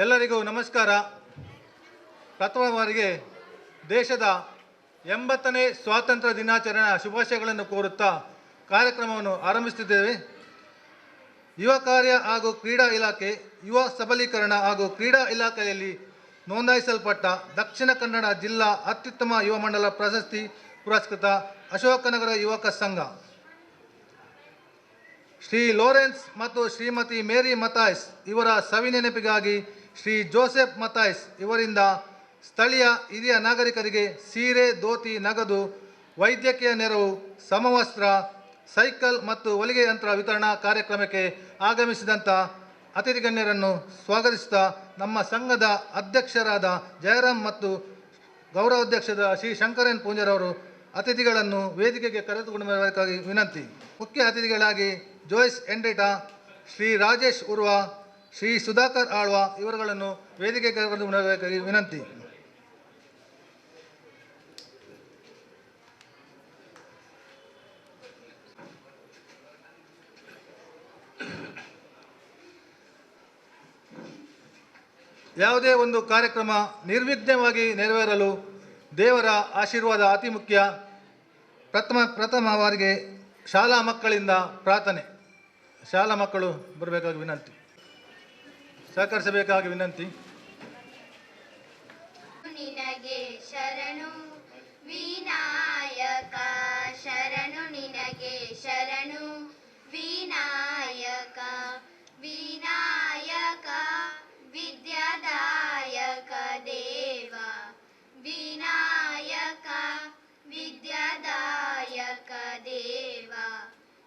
ಎಲ್ಲರಿಗೂ ನಮಸ್ಕಾರ. ಪ್ರಥಮ ಬಾರಿಗೆ ದೇಶದ 80ನೇ ಸ್ವಾತಂತ್ರ್ಯ ದಿನಾಚರಣೆಯ ಶುಭಾಶಯಗಳನ್ನು ಕೋರುತ್ತಾ ಕಾರ್ಯಕ್ರಮವನ್ನು ಆರಂಭಿಸುತ್ತಿದ್ದೇವೆ. ಯುವ ಕಾರ್ಯ ಹಾಗೂ ಕ್ರೀಡಾ ಇಲಾಖೆ, ಯುವ ಸಬಲೀಕರಣ ಹಾಗೂ ಕ್ರೀಡಾ ಇಲಾಖೆಯಲ್ಲಿ ನೋಂದಾಯಿಸಲ್ಪಟ್ಟ ದಕ್ಷಿಣ ಕನ್ನಡ ಜಿಲ್ಲಾ ಅತ್ಯುತ್ತಮ ಯುವ ಮಂಡಲ ಪ್ರಶಸ್ತಿ ಪುರಸ್ಕೃತ ಅಶೋಕನಗರ ಯುವಕ ಸಂಘ ಶ್ರೀ ಲಾರೆನ್ಸ್ ಮತ್ತು ಶ್ರೀಮತಿ ಮೇರಿ ಮಥಾಯ್ಸ್ ಇವರ ಸವಿನೆನಪಿಗಾಗಿ ಶ್ರೀ ಜೋಸೆಫ್ ಮಥಾಯ್ಸ್ ಇವರಿಂದ ಸ್ಥಳೀಯ ಹಿರಿಯ ನಾಗರಿಕರಿಗೆ ಸೀರೆ, ಧೋತಿ, ನಗದು, ವೈದ್ಯಕೀಯ ನೆರವು, ಸಮವಸ್ತ್ರ, ಸೈಕಲ್ ಮತ್ತು ಹೊಲಿಗೆ ಯಂತ್ರ ವಿತರಣಾ ಕಾರ್ಯಕ್ರಮಕ್ಕೆ ಆಗಮಿಸಿದಂಥ ಅತಿಥಿ ಗಣ್ಯರನ್ನು ಸ್ವಾಗತಿಸುತ್ತಾ ನಮ್ಮ ಸಂಘದ ಅಧ್ಯಕ್ಷರಾದ ಜಯರಾಮ್ ಮತ್ತು ಗೌರವಾಧ್ಯಕ್ಷರಾದ ಶ್ರೀ ಶಂಕರನ್ ಪೂಂಜರವರು ಅತಿಥಿಗಳನ್ನು ವೇದಿಕೆಗೆ ಕರೆದುಕೊಂಡು ಬರಬೇಕಾಗಿ ವಿನಂತಿ. ಮುಖ್ಯ ಅತಿಥಿಗಳಾಗಿ ಜೋಯ್ಸ್ ಎಂಡ್ರಿಟಾ, ಶ್ರೀ ರಾಜೇಶ್ ಉರ್ವ, ಶ್ರೀ ಸುಧಾಕರ್ ಆಳ್ವ ಇವರುಗಳನ್ನು ವೇದಿಕೆಗೆ ಕರೆದುಕೊಂಡು ಬರಬೇಕಾಗಿ ವಿನಂತಿ. ಯಾವುದೇ ಒಂದು ಕಾರ್ಯಕ್ರಮ ನಿರ್ವಿಘ್ನವಾಗಿ ನೆರವೇರಲು ದೇವರ ಆಶೀರ್ವಾದ ಅತಿ ಮುಖ್ಯ. ಪ್ರಥಮವಾರಿಗೆ ಶಾಲಾ ಮಕ್ಕಳಿಂದ ಪ್ರಾರ್ಥನೆ. ಶಾಲಾ ಮಕ್ಕಳು ಬರಬೇಕಾಗಿ ವಿನಂತಿ, ಸಹಕರಿಸಬೇಕಾಗಿ ವಿನಂತಿ. ನಿನಗೆ ಶರಣು ವಿನಾಯಕ, ಶರಣು ನಿನಗೆ ಶರಣು ವಿನಾಯಕ, ವಿನಾಯಕ ವಿದ್ಯಾದಾಯಕ ದೇವ, ವಿನಾಯಕ ವಿದ್ಯಾದಾಯಕ ದೇವ,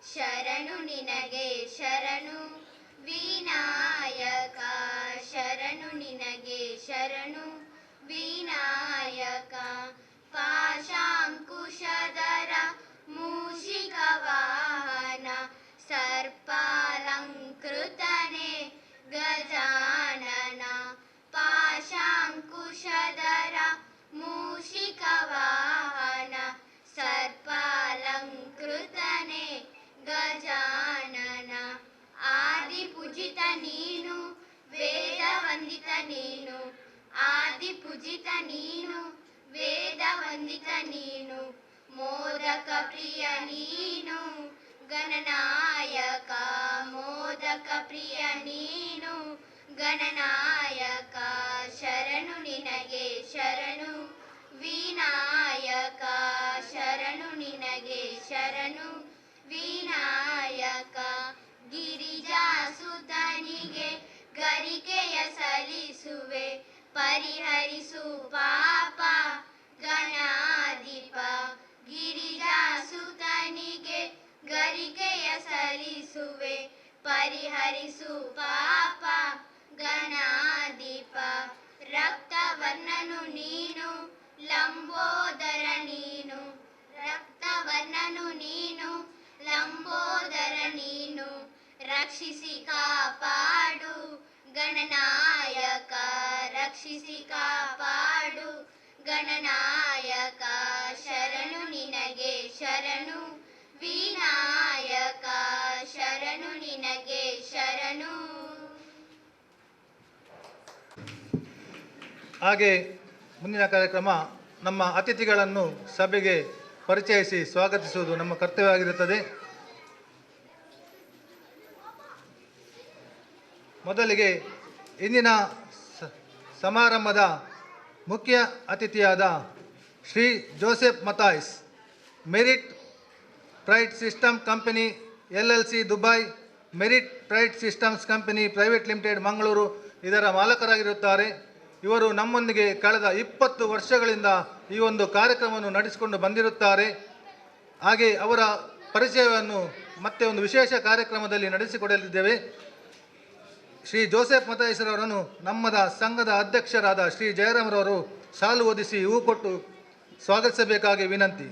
ಶರಣು ನಿನಗೆ ಶರಣು ವಿನಾಯಕ, ಶರಣು ನಿನಗೆ ಶರಣು ವಿನಾಯಕ, ಪಾಶಾಂಕುಶಧರ ಮೂಷಿಕ ವಾಹನ, ಸರ್ಪಾಲಂಕೃತನೆ ಗಜಾನನ, ಪಾಶಾಂಕುಶಧರ ಮೂಷಿಕ ವಾಹನ, ಸರ್ಪಾಲಂಕೃತನೆ ಗಜಾನನ, ಆದಿಪೂಜಿತ ನೀನು ವೇದವಂದಿತ ನೀನು, ಆದಿಪೂಜಿತ ನೀನು ವೇದವಂದಿತ ನೀನು, ಮೋದಕ ಪ್ರಿಯ ನೀನು ಗಣನಾಯಕ, ಮೋದಕ ಪ್ರಿಯ ನೀನು ಗಣನಾಯಕ, ಶರಣು ನಿನಗೆ ಶರಣು ವಿನಾಯಕ, ಶರಣು ನಿನಗೆ ಶರಣು ವಿನಾಯಕ, ಗಿರಿಜಾಸುತನಿಗೆ ಗರಿಕೆಯ ಸಲ್ಲಿಸುವೆ, ಪರಿಹರಿಸು ಪಾಪ ಗಣಾಧಿಪ, ಗಿರಿಜಾಸುತನಿಗೆ ಗರಿಕೆಯ ಸಲ್ಲಿಸುವೆ, ಪರಿಹರಿಸು ಪಾಪ ಗಣಾಧಿಪ, ರಕ್ತವರ್ಣನು ನೀನು ಲಂಬೋದರ ನೀನು, ರಕ್ತವರ್ಣನು ನೀನು ಲಂಬೋದರ ನೀನು, ರಕ್ಷಿಸಿ ಕಾಪಾಡು ಗಣನಾಯಕ, ರಕ್ಷಿಸಿ ಕಾಪಾಡು ಗಣನಾಯಕ, ಶರಣು ನಿನಗೆ ಶರಣು ವಿನಾಯಕ, ಶರಣು ನಿನಗೆ ಶರಣು. ಹಾಗೆ ಮುಂದಿನ ಕಾರ್ಯಕ್ರಮ ನಮ್ಮ ಅತಿಥಿಗಳನ್ನು ಸಭೆಗೆ ಪರಿಚಯಿಸಿ ಸ್ವಾಗತಿಸುವುದು ನಮ್ಮ ಕರ್ತವ್ಯವಾಗಿರುತ್ತದೆ. ಮೊದಲಿಗೆ ಇಂದಿನ ಸಮಾರಂಭದ ಮುಖ್ಯ ಅತಿಥಿಯಾದ Shri Joseph Mathias, merit pride system company LLC Dubai, merit pride systems company private limited Mangaluru ಇದರ ಮಾಲಕರಾಗಿರುತ್ತಾರೆ. ಇವರು ನಮ್ಮೊಂದಿಗೆ ಕಳೆದ 20 ವರ್ಷಗಳಿಂದ ಈ ಒಂದು ಕಾರ್ಯಕ್ರಮವನ್ನು ನಡೆಸಿಕೊಂಡು ಬಂದಿರುತ್ತಾರೆ. ಹಾಗೆ ಅವರ ಪರಿಚಯವನ್ನು ಮತ್ತೆ ಒಂದು ವಿಶೇಷ ಕಾರ್ಯಕ್ರಮದಲ್ಲಿ ನಡೆಸಿಕೊಡಲಿದ್ದೇವೆ. ಶ್ರೀ ಜೋಸೆಫ್ ಮಥಾಯ್ಸ್ರವರನ್ನು ನಮ್ಮದ ಸಂಘದ ಅಧ್ಯಕ್ಷರಾದ ಶ್ರೀ ಜಯರಾಮ್ರವರು ಶಾಲು ಓದಿಸಿ ಹೂ ಕೊಟ್ಟು ಸ್ವಾಗತಿಸಬೇಕಾಗಿ ವಿನಂತಿ.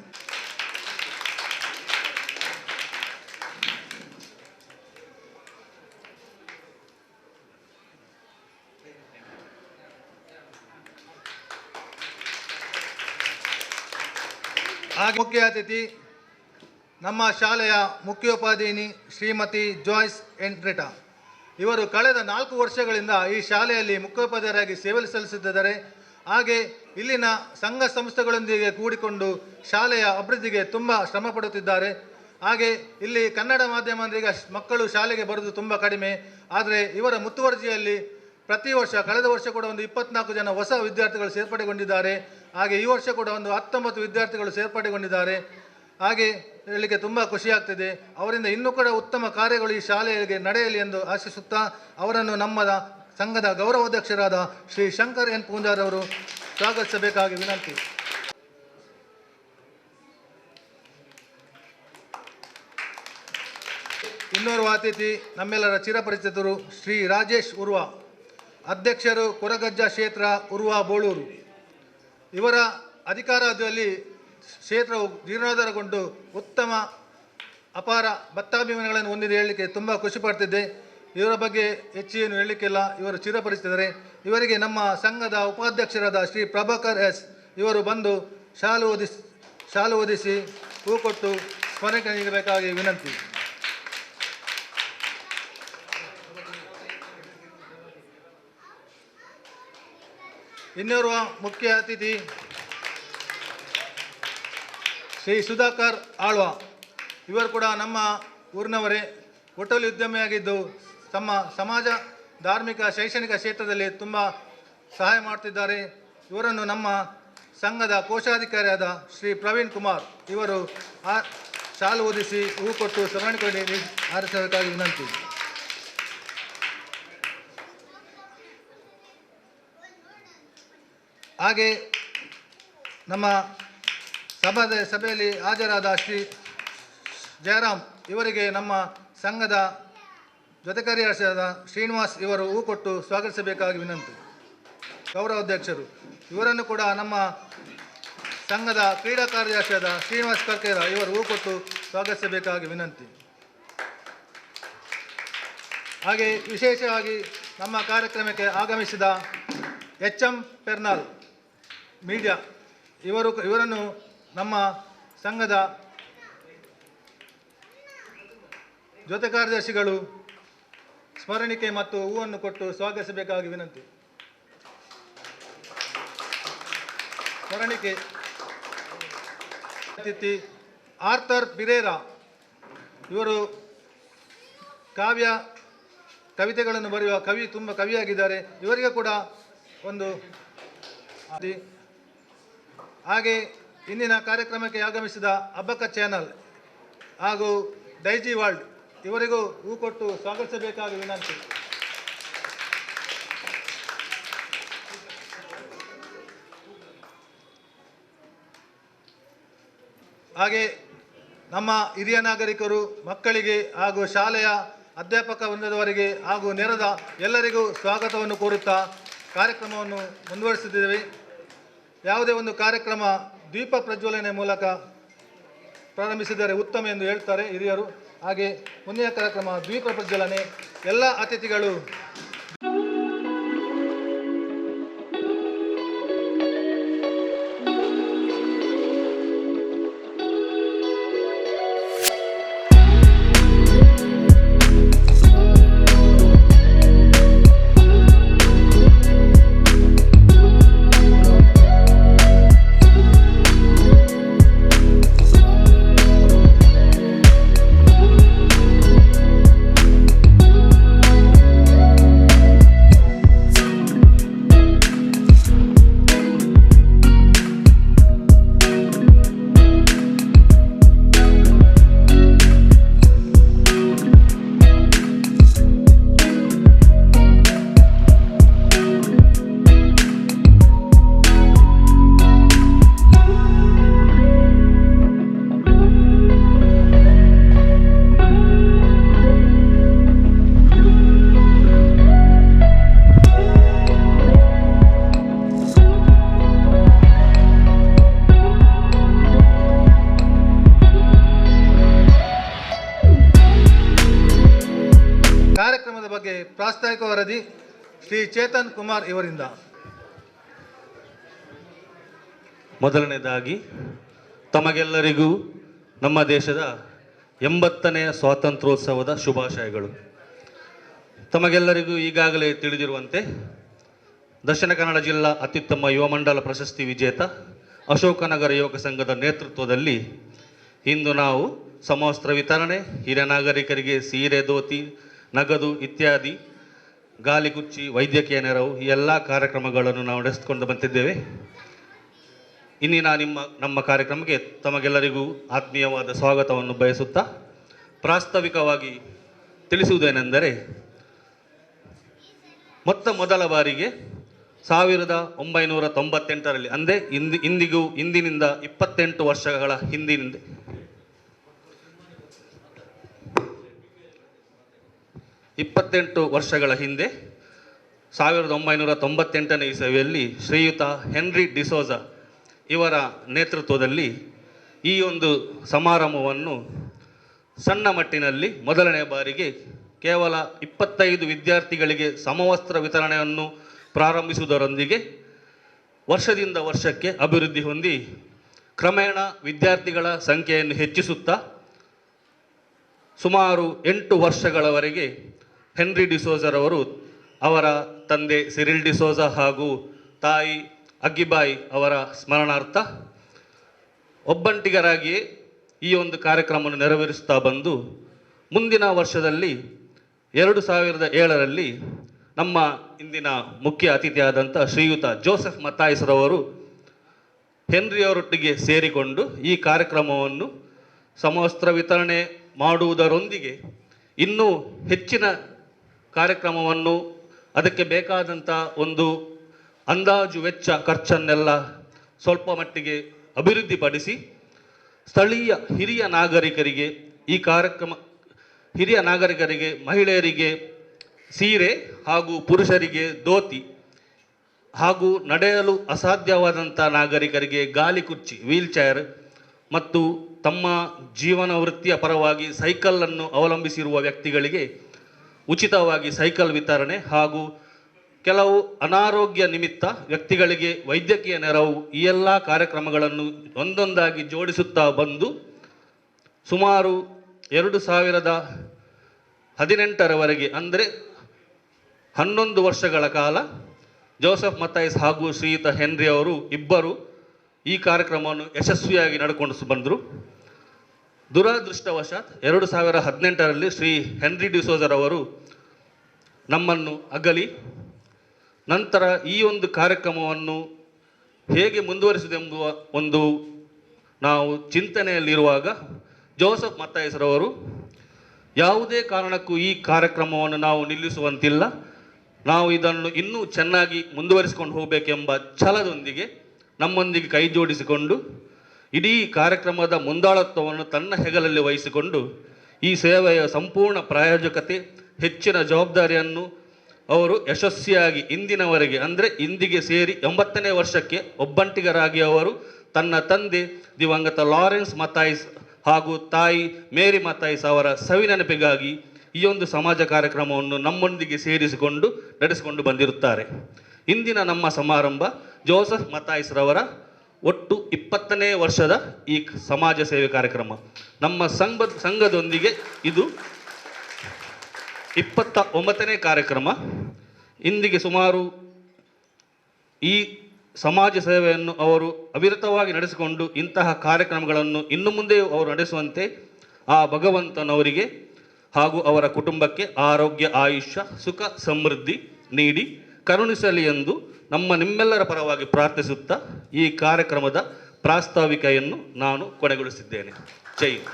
ಹಾಗೆ ಮುಖ್ಯ ಅತಿಥಿ ನಮ್ಮ ಶಾಲೆಯ ಮುಖ್ಯೋಪಾಧ್ಯಾಯಿನಿ ಶ್ರೀಮತಿ ಜಾಯ್ಸ್ ಎಂಡ್ರಿಟಾ. ಇವರು ಕಳೆದ 4 ವರ್ಷಗಳಿಂದ ಈ ಶಾಲೆಯಲ್ಲಿ ಮುಖ್ಯೋಪಾಧ್ಯಾಯರಾಗಿ ಸೇವೆ ಸಲ್ಲಿಸುತ್ತಿದ್ದಾರೆ. ಹಾಗೆ ಇಲ್ಲಿನ ಸಂಘ ಸಂಸ್ಥೆಗಳೊಂದಿಗೆ ಕೂಡಿಕೊಂಡು ಶಾಲೆಯ ಅಭಿವೃದ್ಧಿಗೆ ತುಂಬ ಶ್ರಮ ಪಡುತ್ತಿದ್ದಾರೆ. ಹಾಗೆ ಇಲ್ಲಿ ಕನ್ನಡ ಮಾಧ್ಯಮ ಅಂದರೆ ಈಗ ಮಕ್ಕಳು ಶಾಲೆಗೆ ಬರೋದು ತುಂಬ ಕಡಿಮೆ. ಆದರೆ ಇವರ ಮುತುವರ್ಜಿಯಲ್ಲಿ ಪ್ರತಿ ವರ್ಷ, ಕಳೆದ ವರ್ಷ ಕೂಡ ಒಂದು 24 ಜನ ಹೊಸ ವಿದ್ಯಾರ್ಥಿಗಳು ಸೇರ್ಪಡೆಗೊಂಡಿದ್ದಾರೆ. ಹಾಗೆ ಈ ವರ್ಷ ಕೂಡ ಒಂದು 19 ವಿದ್ಯಾರ್ಥಿಗಳು ಸೇರ್ಪಡೆಗೊಂಡಿದ್ದಾರೆ. ಹಾಗೆ ಹೇಳಲಿಕ್ಕೆ ತುಂಬ ಖುಷಿಯಾಗ್ತಿದೆ. ಅವರಿಂದ ಇನ್ನೂ ಕೂಡ ಉತ್ತಮ ಕಾರ್ಯಗಳು ಈ ಶಾಲೆಗೆ ನಡೆಯಲಿ ಎಂದು ಆಶಿಸುತ್ತಾ ಅವರನ್ನು ನಮ್ಮ ಸಂಘದ ಗೌರವಾಧ್ಯಕ್ಷರಾದ ಶ್ರೀ ಶಂಕರ್ ಎನ್ ಪೂಂಜಾರ್ ಅವರು ಸ್ವಾಗತಿಸಬೇಕಾಗಿ ವಿನಂತಿ. ಇನ್ನೋರ್ವ ಅತಿಥಿ ನಮ್ಮೆಲ್ಲರ ಚಿರಪರಿಚಿತರು ಶ್ರೀ ರಾಜೇಶ್ ಉರ್ವ, ಅಧ್ಯಕ್ಷರು ಕೊರಗಜ್ಜ ಕ್ಷೇತ್ರ ಉರ್ವ ಬೋಳೂರು. ಇವರ ಅಧಿಕಾರಾವಧಿಯಲ್ಲಿ ಕ್ಷೇತ್ರವು ಜೀರ್ಣೋದ್ಧಾರಗೊಂಡು ಉತ್ತಮ ಅಪಾರ ಭತ್ತಾಭಿಮಾನಿಗಳನ್ನು ಹೊಂದಿದೆ ಹೇಳಲಿಕ್ಕೆ ತುಂಬ ಖುಷಿ ಪಡ್ತಿದ್ದೆ. ಇವರ ಬಗ್ಗೆ ಹೆಚ್ಚೇನು ಹೇಳಲಿಕ್ಕಿಲ್ಲ, ಇವರು ಚಿರಪರಿಚಿತರೆ. ಇವರಿಗೆ ನಮ್ಮ ಸಂಘದ ಉಪಾಧ್ಯಕ್ಷರಾದ ಶ್ರೀ ಪ್ರಭಾಕರ್ ಎಸ್ ಇವರು ಬಂದು ಶಾಲು ಓದಿಸಿ ಹೂ ಕೊಟ್ಟು ಸ್ಮರಣೆ ನೀಡಬೇಕಾಗಿ ವಿನಂತಿ. ಇನ್ನೋರ್ವ ಮುಖ್ಯ ಅತಿಥಿ ಶ್ರೀ ಸುಧಾಕರ್ ಆಳ್ವ. ಇವರು ಕೂಡ ನಮ್ಮ ಊರಿನವರೇ, ಹೋಟೆಲ್ ಉದ್ಯಮಿಯಾಗಿದ್ದು ತಮ್ಮ ಸಮಾಜ, ಧಾರ್ಮಿಕ, ಶೈಕ್ಷಣಿಕ ಕ್ಷೇತ್ರದಲ್ಲಿ ತುಂಬ ಸಹಾಯ ಮಾಡ್ತಿದ್ದಾರೆ. ಇವರನ್ನು ನಮ್ಮ ಸಂಘದ ಕೋಶಾಧಿಕಾರಿಯಾದ ಶ್ರೀ ಪ್ರವೀಣ್ ಕುಮಾರ್ ಇವರು ಶಾಲು ಓದಿಸಿ ಹೂ ಕೊಟ್ಟು ಸ್ಮರಣೆ ಆರಿಸಬೇಕಾಗಿ ವಿನಂತಿ. ಹಾಗೆ ನಮ್ಮ ಸಭೆಯಲ್ಲಿ ಹಾಜರಾದ ಶ್ರೀ ಜಯರಾಮ್ ಇವರಿಗೆ ನಮ್ಮ ಸಂಘದ ಜೊತೆ ಕಾರ್ಯದರ್ಶಿಯಾದ ಶ್ರೀನಿವಾಸ್ ಇವರು ಹೂ ಕೊಟ್ಟು ಸ್ವಾಗತಿಸಬೇಕಾಗಿ ವಿನಂತಿ. ಗೌರವಾಧ್ಯಕ್ಷರು ಇವರನ್ನು ಕೂಡ ನಮ್ಮ ಸಂಘದ ಕ್ರೀಡಾ ಕಾರ್ಯದರ್ಶಿಯಾದ ಶ್ರೀನಿವಾಸ್ ಕರ್ಕೇರ ಇವರು ಹೂ ಕೊಟ್ಟು ಸ್ವಾಗತಿಸಬೇಕಾಗಿ ವಿನಂತಿ. ಹಾಗೆ ವಿಶೇಷವಾಗಿ ನಮ್ಮ ಕಾರ್ಯಕ್ರಮಕ್ಕೆ ಆಗಮಿಸಿದ HM ಪೆರ್ನಾಲ್ ಮೀಡಿಯಾ ಇವರನ್ನು ನಮ್ಮ ಸಂಘದ ಜೊತೆ ಕಾರ್ಯದರ್ಶಿಗಳು ಸ್ಮರಣಿಕೆ ಮತ್ತು ಹೂವನ್ನು ಕೊಟ್ಟು ಸ್ವಾಗತಿಸಬೇಕಾಗಿ ವಿನಂತಿ. ಸ್ಮರಣಿಕೆ ಅತಿಥಿ ಆರ್ಥರ್ ಪಿರೇರಾ ಇವರು ಕವಿತೆಗಳನ್ನು ಬರೆಯುವ ತುಂಬ ಕವಿಯಾಗಿದ್ದಾರೆ. ಇವರಿಗೆ ಕೂಡ ಒಂದು. ಹಾಗೆ ಇಂದಿನ ಕಾರ್ಯಕ್ರಮಕ್ಕೆ ಆಗಮಿಸಿದ ಅಬ್ಬಕ್ಕ ಚಾನಲ್ ಹಾಗೂ ಡೈಜಿ ವರ್ಲ್ಡ್ ಇವರಿಗೂ ಹೂ ಕೊಟ್ಟು ಸ್ವಾಗತಿಸಬೇಕಾಗಿ ವಿನಂತಿ. ಹಾಗೆ ನಮ್ಮ ಹಿರಿಯ ನಾಗರಿಕರು, ಮಕ್ಕಳಿಗೆ ಹಾಗೂ ಶಾಲೆಯ ಅಧ್ಯಾಪಕ ವೃಂದದವರಿಗೆ ಹಾಗೂ ನೆರೆದ ಎಲ್ಲರಿಗೂ ಸ್ವಾಗತವನ್ನು ಕೋರುತ್ತಾ ಕಾರ್ಯಕ್ರಮವನ್ನು ಮುಂದುವರಿಸುತ್ತಿದ್ದೇವೆ. ಯಾವುದೇ ಒಂದು ಕಾರ್ಯಕ್ರಮ ದೀಪ ಪ್ರಜ್ವಲನೆ ಮೂಲಕ ಪ್ರಾರಂಭಿಸಿದರೆ ಉತ್ತಮ ಎಂದು ಹೇಳ್ತಾರೆ ಹಿರಿಯರು. ಹಾಗೆ ಮುಂದಿನ ಕಾರ್ಯಕ್ರಮ ದೀಪ ಪ್ರಜ್ವಲನೆ. ಎಲ್ಲ ಅತಿಥಿಗಳು ಕಾರ್ಯಕ್ರಮದ ಬಗ್ಗೆ ಪ್ರಾಸ್ತಾವಿಕ ವರದಿ ಶ್ರೀ ಚೇತನ್ ಕುಮಾರ್ ಇವರಿಂದ. ಮೊದಲನೇದಾಗಿ ತಮಗೆಲ್ಲರಿಗೂ ನಮ್ಮ ದೇಶದ 80ನೇ ಸ್ವಾತಂತ್ರ್ಯೋತ್ಸವದ ಶುಭಾಶಯಗಳು. ತಮಗೆಲ್ಲರಿಗೂ ಈಗಾಗಲೇ ತಿಳಿದಿರುವಂತೆ ದಕ್ಷಿಣ ಕನ್ನಡ ಜಿಲ್ಲಾ ಅತ್ಯುತ್ತಮ ಯುವ ಮಂಡಲ ಪ್ರಶಸ್ತಿ ವಿಜೇತ ಅಶೋಕನಗರ ಯುವಕ ಸಂಘದ ನೇತೃತ್ವದಲ್ಲಿ ಇಂದು ನಾವು ಸಮವಸ್ತ್ರ ವಿತರಣೆ, ಹಿರಿಯ ನಾಗರಿಕರಿಗೆ ಸೀರೆ, ಧೋತಿ, ನಗದು ಇತ್ಯಾದಿ, ಗಾಲಿಕುಚ್ಚಿ, ವೈದ್ಯಕೀಯ ನೆರವು ಈ ಎಲ್ಲ ಕಾರ್ಯಕ್ರಮಗಳನ್ನು ನಾವು ನಡೆಸಿಕೊಂಡು ಬಂದಿದ್ದೇವೆ. ಇಂದಿನ ನಮ್ಮ ಕಾರ್ಯಕ್ರಮಕ್ಕೆ ತಮಗೆಲ್ಲರಿಗೂ ಆತ್ಮೀಯವಾದ ಸ್ವಾಗತವನ್ನು ಬಯಸುತ್ತಾ ಪ್ರಾಸ್ತಾವಿಕವಾಗಿ ತಿಳಿಸುವುದೇನೆಂದರೆ, ಮೊದಲ ಬಾರಿಗೆ 1998ರಲ್ಲಿ ಅಂದರೆ ಇಂದಿನಿಂದ 28 ವರ್ಷಗಳ ಹಿಂದಿನಿಂದ 28 ವರ್ಷಗಳ ಹಿಂದೆ 1998ನೇ ಇಸವಿಯಲ್ಲಿ ಶ್ರೀಯುತ ಹೆನ್ರಿ ಡಿಸೋಜ ಇವರ ನೇತೃತ್ವದಲ್ಲಿ ಈ ಒಂದು ಸಮಾರಂಭವನ್ನು ಸಣ್ಣ ಮಟ್ಟಿನಲ್ಲಿ ಮೊದಲನೇ ಬಾರಿಗೆ ಕೇವಲ 25 ವಿದ್ಯಾರ್ಥಿಗಳಿಗೆ ಸಮವಸ್ತ್ರ ವಿತರಣೆಯನ್ನು ಪ್ರಾರಂಭಿಸುವುದರೊಂದಿಗೆ ವರ್ಷದಿಂದ ವರ್ಷಕ್ಕೆ ಅಭಿವೃದ್ಧಿ ಹೊಂದಿ ಕ್ರಮೇಣ ವಿದ್ಯಾರ್ಥಿಗಳ ಸಂಖ್ಯೆಯನ್ನು ಹೆಚ್ಚಿಸುತ್ತಾ ಸುಮಾರು 8 ವರ್ಷಗಳವರೆಗೆ ಹೆನ್ರಿ ಡಿಸೋಜರವರು ಅವರ ತಂದೆ ಸಿರಿಲ್ ಡಿಸೋಜ ಹಾಗೂ ತಾಯಿ ಅಗ್ಗಿಬಾಯಿ ಅವರ ಸ್ಮರಣಾರ್ಥ ಒಬ್ಬಂಟಿಗರಾಗಿಯೇ ಈ ಒಂದು ಕಾರ್ಯಕ್ರಮವನ್ನು ನೆರವೇರಿಸುತ್ತಾ ಬಂದು ಮುಂದಿನ ವರ್ಷದಲ್ಲಿ 2007ರಲ್ಲಿ ನಮ್ಮ ಇಂದಿನ ಮುಖ್ಯ ಅತಿಥಿಯಾದಂಥ ಶ್ರೀಯುತ ಜೋಸೆಫ್ ಮತ್ತಾಯಿಸ್ರವರು ಹೆನ್ರಿಯವರೊಟ್ಟಿಗೆ ಸೇರಿಕೊಂಡು ಈ ಕಾರ್ಯಕ್ರಮವನ್ನು ಸಮವಸ್ತ್ರ ವಿತರಣೆ ಮಾಡುವುದರೊಂದಿಗೆ ಇನ್ನೂ ಹೆಚ್ಚಿನ ಕಾರ್ಯಕ್ರಮವನ್ನು ಅದಕ್ಕೆ ಬೇಕಾದಂಥ ಒಂದು ಅಂದಾಜು ವೆಚ್ಚ ಖರ್ಚನ್ನೆಲ್ಲ ಸ್ವಲ್ಪ ಮಟ್ಟಿಗೆ ಅಭಿವೃದ್ಧಿಪಡಿಸಿ ಸ್ಥಳೀಯ ಹಿರಿಯ ನಾಗರಿಕರಿಗೆ ಮಹಿಳೆಯರಿಗೆ ಸೀರೆ ಹಾಗೂ ಪುರುಷರಿಗೆ ಧೋತಿ ಹಾಗೂ ನಡೆಯಲು ಅಸಾಧ್ಯವಾದಂಥ ನಾಗರಿಕರಿಗೆ ಗಾಲಿಕುರ್ಚಿ ವೀಲ್ ಚೇರ್ ಮತ್ತು ತಮ್ಮ ಜೀವನ ವೃತ್ತಿಯ ಪರವಾಗಿ ಸೈಕಲನ್ನು ಅವಲಂಬಿಸಿರುವ ವ್ಯಕ್ತಿಗಳಿಗೆ ಉಚಿತವಾಗಿ ಸೈಕಲ್ ವಿತರಣೆ ಹಾಗೂ ಕೆಲವು ಅನಾರೋಗ್ಯ ನಿಮಿತ್ತ ವ್ಯಕ್ತಿಗಳಿಗೆ ವೈದ್ಯಕೀಯ ನೆರವು ಈ ಎಲ್ಲ ಕಾರ್ಯಕ್ರಮಗಳನ್ನು ಒಂದೊಂದಾಗಿ ಜೋಡಿಸುತ್ತಾ ಬಂದು ಸುಮಾರು 2018ರವರೆಗೆ ಅಂದರೆ 11 ವರ್ಷಗಳ ಕಾಲ ಜೋಸೆಫ್ ಮತ್ತಾಯಿಸ್ ಹಾಗೂ ಶ್ರೀಯುತ ಹೆನ್ರಿ ಅವರು ಇಬ್ಬರು ಈ ಕಾರ್ಯಕ್ರಮವನ್ನು ಯಶಸ್ವಿಯಾಗಿ ನಡ್ಕೊಂಡು ಬಂದರು. ದುರದೃಷ್ಟವಶಾತ್ 2018ರಲ್ಲಿ ಶ್ರೀ ಹೆನ್ರಿ ಡಿಸೋಜರವರು ನಮ್ಮನ್ನು ಅಗಲಿ ನಂತರ ಈ ಒಂದು ಕಾರ್ಯಕ್ರಮವನ್ನು ಹೇಗೆ ಮುಂದುವರಿಸುವುದೆಂಬುವ ಒಂದು ನಾವು ಚಿಂತನೆಯಲ್ಲಿರುವಾಗ ಜೋಸೆಫ್ ಮತ್ತಾಯಿಸ್ರವರು ಯಾವುದೇ ಕಾರಣಕ್ಕೂ ಈ ಕಾರ್ಯಕ್ರಮವನ್ನು ನಾವು ನಿಲ್ಲಿಸುವಂತಿಲ್ಲ, ನಾವು ಇದನ್ನು ಇನ್ನೂ ಚೆನ್ನಾಗಿ ಮುಂದುವರಿಸಿಕೊಂಡು ಹೋಗಬೇಕೆಂಬ ಛಲದೊಂದಿಗೆ ನಮ್ಮೊಂದಿಗೆ ಕೈ ಜೋಡಿಸಿಕೊಂಡು ಇಡೀ ಕಾರ್ಯಕ್ರಮದ ಮುಂದಾಳತ್ವವನ್ನು ತನ್ನ ಹೆಗಲಲ್ಲಿ ವಹಿಸಿಕೊಂಡು ಈ ಸೇವೆಯ ಸಂಪೂರ್ಣ ಪ್ರಾಯೋಜಕತೆ ಹೆಚ್ಚಿನ ಜವಾಬ್ದಾರಿಯನ್ನು ಅವರು ಯಶಸ್ವಿಯಾಗಿ ಇಂದಿನವರೆಗೆ ಅಂದರೆ ಇಂದಿಗೆ ಸೇರಿ 80ನೇ ವರ್ಷಕ್ಕೆ ಒಬ್ಬಂಟಿಗರಾಗಿ ಅವರು ತನ್ನ ತಂದೆ ದಿವಂಗತ ಲಾರೆನ್ಸ್ ಮತ್ತಾಯಿಸ್ ಹಾಗೂ ತಾಯಿ ಮೇರಿ ಮತ್ತಾಯಿಸ್ ಅವರ ಸವಿನೆನಪಿಗಾಗಿ ಈ ಒಂದು ಸಮಾಜ ಕಾರ್ಯಕ್ರಮವನ್ನು ನಮ್ಮೊಂದಿಗೆ ಸೇರಿಸಿಕೊಂಡು ನಡೆಸಿಕೊಂಡು ಬಂದಿರುತ್ತಾರೆ. ಇಂದಿನ ನಮ್ಮ ಸಮಾರಂಭ ಜೋಸೆಫ್ ಮತ್ತಾಯಿಸ್ರವರ ಒಟ್ಟು 20ನೇ ವರ್ಷದ ಈ ಸಮಾಜ ಸೇವೆ ಕಾರ್ಯಕ್ರಮ. ನಮ್ಮ ಸಂಘದೊಂದಿಗೆ ಇದು 29ನೇ ಕಾರ್ಯಕ್ರಮ. ಇಂದಿಗೆ ಸುಮಾರು ಈ ಸಮಾಜ ಸೇವೆಯನ್ನು ಅವರು ಅವಿರತವಾಗಿ ನಡೆಸಿಕೊಂಡು ಇಂತಹ ಕಾರ್ಯಕ್ರಮಗಳನ್ನು ಇನ್ನು ಮುಂದೆಯೂ ಅವರು ನಡೆಸುವಂತೆ ಆ ಭಗವಂತನವರಿಗೆ ಹಾಗೂ ಅವರ ಕುಟುಂಬಕ್ಕೆ ಆರೋಗ್ಯ, ಆಯುಷ್ಯ, ಸುಖ, ಸಮೃದ್ಧಿ ನೀಡಿ ಕರುಣಿಸಲಿ ಎಂದು ನಿಮ್ಮೆಲ್ಲರ ಪರವಾಗಿ ಪ್ರಾರ್ಥಿಸುತ್ತಾ ಈ ಕಾರ್ಯಕ್ರಮದ ಪ್ರಾಸ್ತಾವಿಕೆಯನ್ನು ನಾನು ಕೊನೆಗೊಳಿಸಿದ್ದೇನೆ. ಜೈ ಹಿಂದ್.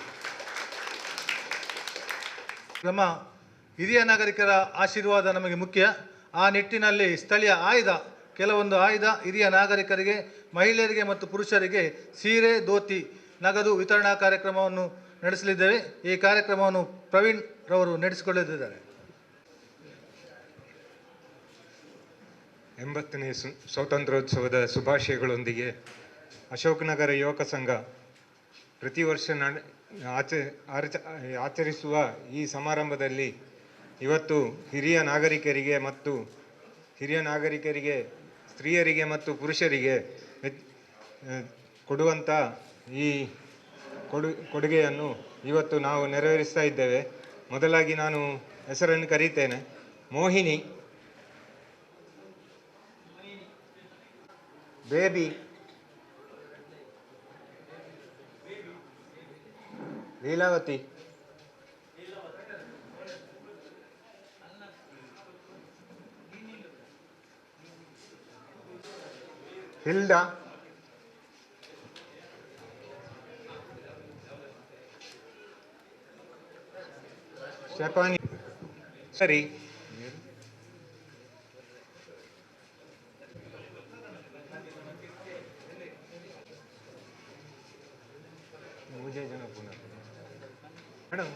ನಮ್ಮ ಹಿರಿಯ ನಾಗರಿಕರ ಆಶೀರ್ವಾದ ನಮಗೆ ಮುಖ್ಯ. ಆ ನಿಟ್ಟಿನಲ್ಲಿ ಸ್ಥಳೀಯ ಕೆಲವೊಂದು ಆಯ್ದ ಹಿರಿಯ ನಾಗರಿಕರಿಗೆ, ಮಹಿಳೆಯರಿಗೆ ಮತ್ತು ಪುರುಷರಿಗೆ ಸೀರೆ, ಧೋತಿ, ನಗದು ವಿತರಣಾ ಕಾರ್ಯಕ್ರಮವನ್ನು ನಡೆಸಲಿದ್ದೇವೆ. ಈ ಕಾರ್ಯಕ್ರಮವನ್ನು ಪ್ರವೀಣ್ ರವರು ನಡೆಸಿಕೊಳ್ಳಲಿದ್ದಾರೆ. 80ನೇ ಸ್ವಾತಂತ್ರ್ಯೋತ್ಸವದ ಶುಭಾಶಯಗಳೊಂದಿಗೆ ಅಶೋಕನಗರ ಯುವಕ ಸಂಘ ಪ್ರತಿ ವರ್ಷ ಆಚರಿಸುವ ಈ ಸಮಾರಂಭದಲ್ಲಿ ಇವತ್ತು ಹಿರಿಯ ನಾಗರಿಕರಿಗೆ ಸ್ತ್ರೀಯರಿಗೆ ಮತ್ತು ಪುರುಷರಿಗೆ ಕೊಡುವಂಥ ಈ ಕೊಡುಗೆಯನ್ನು ಇವತ್ತು ನಾವು ನೆರವೇರಿಸ್ತಾ ಇದ್ದೇವೆ. ಮೊದಲಾಗಿ ನಾನು ಹೆಸರನ್ನು ಕರೀತೇನೆ. ಮೋಹಿನಿ, ಬೇಬಿ, ಲೀಲಾವತಿ, ಹಿಲ್ಡಾ, ಶಪಾನಿ, ಸರಿ, ಮೂಜೆ ಜನ ಪುನಃ ಮೇಡಮ್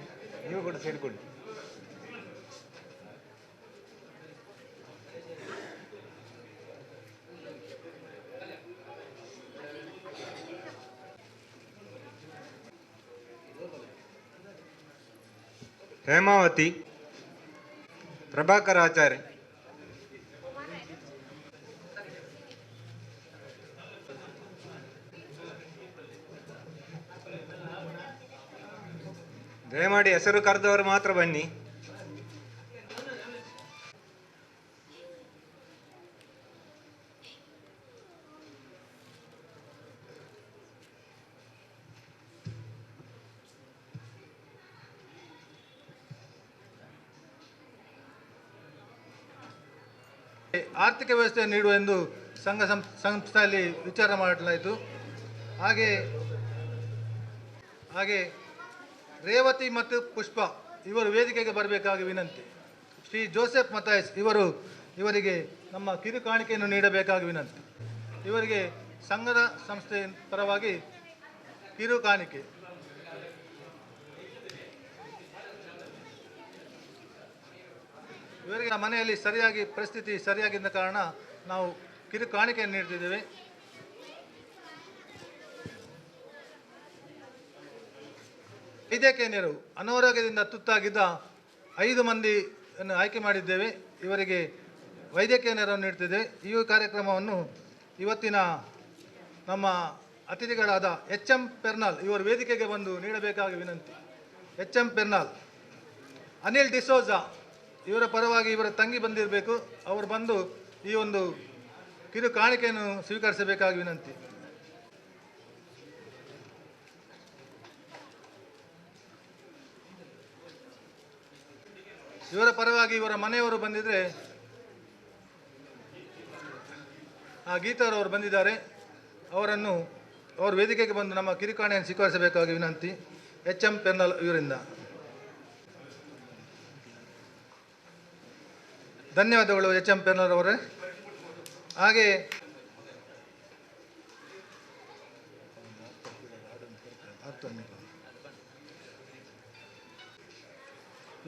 ನೀವು ಕೂಡ ಸೇರಿಕೊಳ್ಳಿ. ಹೇಮಾವತಿ, ಪ್ರಭಾಕರ್ ಆಚಾರ್ಯ, ದಯಮಾಡಿ ಹೆಸರು ಕರೆದವರು ಮಾತ್ರ ಬನ್ನಿ. ಆರ್ಥಿಕ ವ್ಯವಸ್ಥೆ ನೀಡುವ ಎಂದು ಸಂಘ ಸಂಸ್ಥೆಯಲ್ಲಿ ವಿಚಾರ ಮಾಡಲಾಯಿತು. ಹಾಗೆ ಹಾಗೆ ರೇವತಿ ಮತ್ತು ಪುಷ್ಪ ಇವರು ವೇದಿಕೆಗೆ ಬರಬೇಕಾಗಿ ವಿನಂತಿ. ಶ್ರೀ ಜೋಸೆಫ್ ಮತಾಯಸ್ ಇವರಿಗೆ ನಮ್ಮ ಕಿರು ಕಾಣಿಕೆಯನ್ನು ನೀಡಬೇಕಾಗಿ ವಿನಂತಿ. ಇವರಿಗೆ ಸಂಘದ ಸಂಸ್ಥೆ ಪರವಾಗಿ ಕಿರು ಕಾಣಿಕೆ. ಇವರಿಗೆ ಮನೆಯಲ್ಲಿ ಪರಿಸ್ಥಿತಿ ಸರಿಯಾಗಿದ್ದ ಕಾರಣ ನಾವು ಕಿರು ಕಾಣಿಕೆಯನ್ನು ನೀಡ್ತಿದ್ದೇವೆ. ವೈದ್ಯಕೀಯ ನೆರವು ಅನಾರೋಗ್ಯದಿಂದ ತುತ್ತಾಗಿದ್ದ 5 ಮಂದಿಯನ್ನು ಆಯ್ಕೆ ಮಾಡಿದ್ದೇವೆ. ಇವರಿಗೆ ವೈದ್ಯಕೀಯ ನೆರವನ್ನು ನೀಡ್ತಿದ್ದೇವೆ. ಈ ಕಾರ್ಯಕ್ರಮವನ್ನು ಇವತ್ತಿನ ನಮ್ಮ ಅತಿಥಿಗಳಾದ HM ಪೆರ್ನಾಲ್ ಇವರು ವೇದಿಕೆಗೆ ಬಂದು ನೀಡಬೇಕಾಗಿ ವಿನಂತಿ. HM ಪೆರ್ನಾಲ್, ಅನಿಲ್ ಡಿಸೋಜಾ ಇವರ ಪರವಾಗಿ ಇವರ ತಂಗಿ ಬಂದಿರಬೇಕು. ಅವರು ಬಂದು ಈ ಒಂದು ಕಿರು ಕಾಣಿಕೆಯನ್ನು ಸ್ವೀಕರಿಸಬೇಕಾಗಿ ವಿನಂತಿ. ಇವರ ಪರವಾಗಿ ಇವರ ಮನೆಯವರು ಬಂದಿದ್ದರೆ ಗೀತಾರವರು ಬಂದಿದ್ದಾರೆ. ಅವರು ವೇದಿಕೆಗೆ ಬಂದು ನಮ್ಮ ಕಿರುಕಾಣಿಯನ್ನು ಸ್ವೀಕರಿಸಬೇಕಾಗಿ ವಿನಂತಿ. HM ಪೆರ್ನಾಲ್ ಇವರಿಂದ ಧನ್ಯವಾದಗಳು HM ಪೆರ್ನಾಲ್ ಅವರೇ. ಹಾಗೆ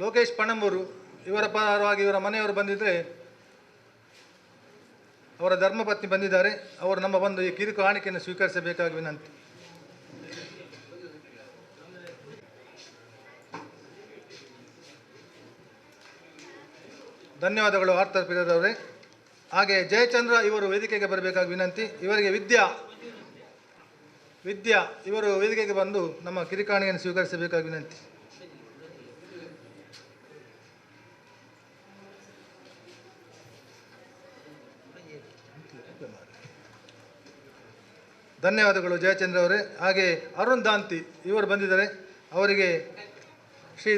ಲೋಕೇಶ್ ಪಣಂಬೂರು ಇವರ ಪರವಾಗಿ ಇವರ ಮನೆಯವರು ಬಂದಿದ್ದರೆ ಅವರ ಧರ್ಮಪತ್ನಿ ಬಂದಿದ್ದಾರೆ. ಅವರು ನಮ್ಮ ಬಂದು ಈ ಕಿರು ಕಾಣಿಕೆಯನ್ನು ಸ್ವೀಕರಿಸಬೇಕಾಗಿ ವಿನಂತಿ. ಧನ್ಯವಾದಗಳು ಆರ್ಥರ್ ಪಿರದವರೇ. ಹಾಗೆ ಜಯಚಂದ್ರ ಇವರು ವೇದಿಕೆಗೆ ಬರಬೇಕಾಗಿ ವಿನಂತಿ. ಇವರಿಗೆ ವಿದ್ಯಾ ಇವರು ವೇದಿಕೆಗೆ ಬಂದು ನಮ್ಮ ಕಿರುಕಾಣಿಕೆಯನ್ನು ಸ್ವೀಕರಿಸಬೇಕಾಗಿ ವಿನಂತಿ. ಧನ್ಯವಾದಗಳು ಜಯಚಂದ್ರ ಅವರೇ. ಹಾಗೆ ಅರುಣ್ ದಾಂತಿ ಇವರು ಬಂದಿದ್ದಾರೆ. ಅವರಿಗೆ ಶ್ರೀ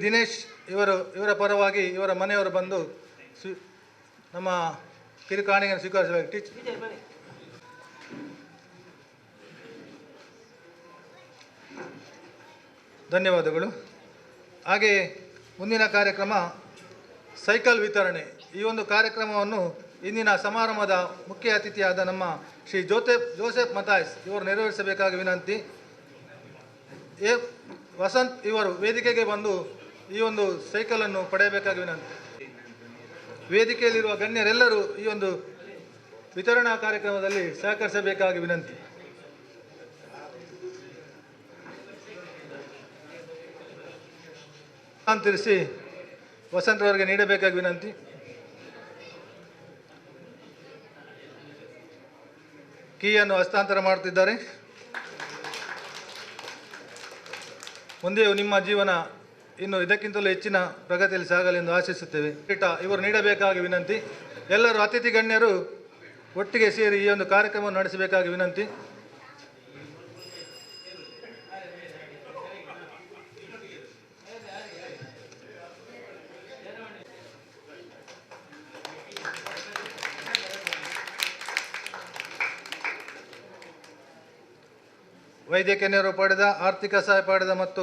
ದಿನೇಶ್ ಇವರ ಪರವಾಗಿ ಇವರ ಮನೆಯವರು ಬಂದು ನಮ್ಮ ಕಿರುಕಾಣಿಕೆಯನ್ನು ಸ್ವೀಕರಿಸಬೇಕು. ಧನ್ಯವಾದಗಳು. ಹಾಗೆ ಮುಂದಿನ ಕಾರ್ಯಕ್ರಮ ಸೈಕಲ್ ವಿತರಣೆ. ಈ ಒಂದು ಕಾರ್ಯಕ್ರಮವನ್ನು ಇಂದಿನ ಸಮಾರಂಭದ ಮುಖ್ಯ ಅತಿಥಿಯಾದ ನಮ್ಮ ಶ್ರೀ ಜೋಸೆಫ್ ಮತಾಯ್ಸ್ ಇವರು ನೆರವೇರಿಸಬೇಕಾಗಿ ವಿನಂತಿ. ವಸಂತ್ ಇವರು ವೇದಿಕೆಗೆ ಬಂದು ಈ ಒಂದು ಸೈಕಲನ್ನು ಪಡೆಯಬೇಕಾಗಿ ವಿನಂತಿ. ವೇದಿಕೆಯಲ್ಲಿರುವ ಗಣ್ಯರೆಲ್ಲರೂ ಈ ಒಂದು ವಿತರಣಾ ಕಾರ್ಯಕ್ರಮದಲ್ಲಿ ಸಹಕರಿಸಬೇಕಾಗಿ ವಿನಂತಿ. ಹಸ್ತಾಂತರಿಸಿ ವಸಂತ್ ಅವರಿಗೆ ನೀಡಬೇಕಾಗಿ ವಿನಂತಿ. ಕೀಯನ್ನು ಹಸ್ತಾಂತರ ಮಾಡುತ್ತಿದ್ದಾರೆ. ಮುಂದೆಯೂ ನಿಮ್ಮ ಜೀವನ ಇನ್ನು ಇದಕ್ಕಿಂತಲೂ ಹೆಚ್ಚಿನ ಪ್ರಗತಿಯಲ್ಲಿ ಸಾಗಲಿ ಎಂದು ಆಶಿಸುತ್ತೇವೆ. ಇವರು ನೀಡಬೇಕಾಗಿ ವಿನಂತಿ. ಎಲ್ಲರೂ ಅತಿಥಿ ಗಣ್ಯರು ಒಟ್ಟಿಗೆ ಸೇರಿ ಈ ಒಂದು ಕಾರ್ಯಕ್ರಮವನ್ನು ನಡೆಸಬೇಕಾಗಿ ವಿನಂತಿ. ವೈದ್ಯಕೀಯ ನೆರವು ಪಡೆದ, ಆರ್ಥಿಕ ಸಹಾಯ ಪಡೆದ ಮತ್ತು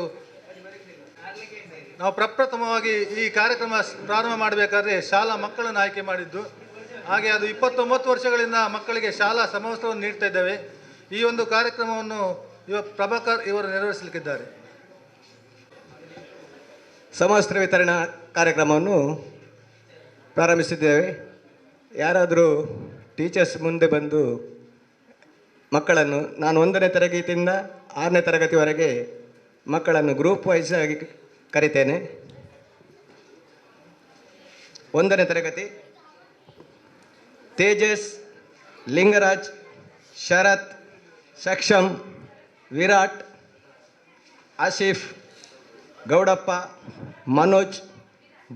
ನಾವು ಪ್ರಪ್ರಥಮವಾಗಿ ಈ ಕಾರ್ಯಕ್ರಮ ಪ್ರಾರಂಭ ಮಾಡಬೇಕಾದ್ರೆ ಶಾಲಾ ಮಕ್ಕಳನ್ನು ಆಯ್ಕೆ ಮಾಡಿದ್ದು. ಹಾಗೆ ಅದು 29 ವರ್ಷಗಳಿಂದ ಮಕ್ಕಳಿಗೆ ಶಾಲಾ ಸಮವಸ್ತ್ರವನ್ನು ನೀಡ್ತಾ ಇದ್ದೇವೆ. ಈ ಒಂದು ಕಾರ್ಯಕ್ರಮವನ್ನು ಪ್ರಭಾಕರ್ ಇವರು ನೆರವೇರಿಸಲಿಕ್ಕಿದ್ದಾರೆ. ಸಮವಸ್ತ್ರ ವಿತರಣಾ ಕಾರ್ಯಕ್ರಮವನ್ನು ಪ್ರಾರಂಭಿಸಿದ್ದೇವೆ. ಯಾರಾದರೂ ಟೀಚರ್ಸ್ ಮುಂದೆ ಬಂದು ಮಕ್ಕಳನ್ನು, ನಾನು 1ನೇ ತರಗತಿಯಿಂದ 6ನೇ ತರಗತಿವರೆಗೆ ಮಕ್ಕಳನ್ನು ಗ್ರೂಪ್ ವೈಸ್ ಆಗಿ ಕರಿತೇನೆ. 1ನೇ ತರಗತಿ ತೇಜಸ್, ಲಿಂಗರಾಜ್, ಶರತ್, ಸಕ್ಷಮ್, ವಿರಾಟ್, ಆಸಿಫ್, ಗೌಡಪ್ಪ, ಮನೋಜ್,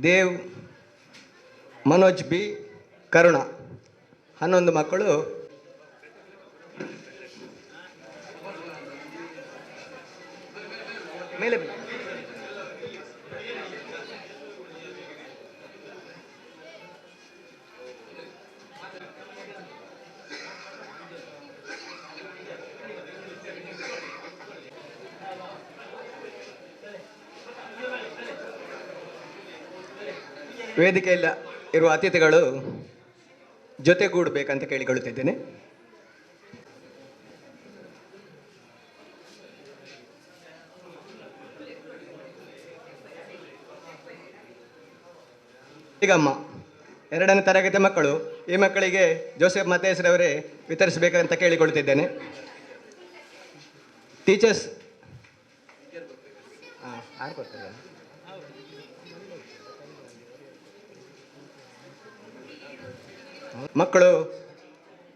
ದೇವ್, ಮನೋಜ್ ಬಿ, ಕರುಣ 11 ಮಕ್ಕಳು ಮೇಲೆ ವೇದಿಕೆಯಲ್ಲಿ ಇರುವ ಅತಿಥಿಗಳು ಜೊತೆಗೂಡಬೇಕಂತ ಕೇಳಿಕೊಳ್ಳುತ್ತಿದ್ದೇನೆ. ಈಗಮ್ಮ 2ನೇ ತರಗತಿ ಮಕ್ಕಳು, ಈ ಮಕ್ಕಳಿಗೆ ಜೋಸೆಫ್ ಮತೇಶ್ರವರೇ ವಿತರಿಸಬೇಕಂತ ಕೇಳಿಕೊಳ್ಳುತ್ತಿದ್ದೇನೆ. ಟೀಚರ್ಸ್ ಮಕ್ಕಳು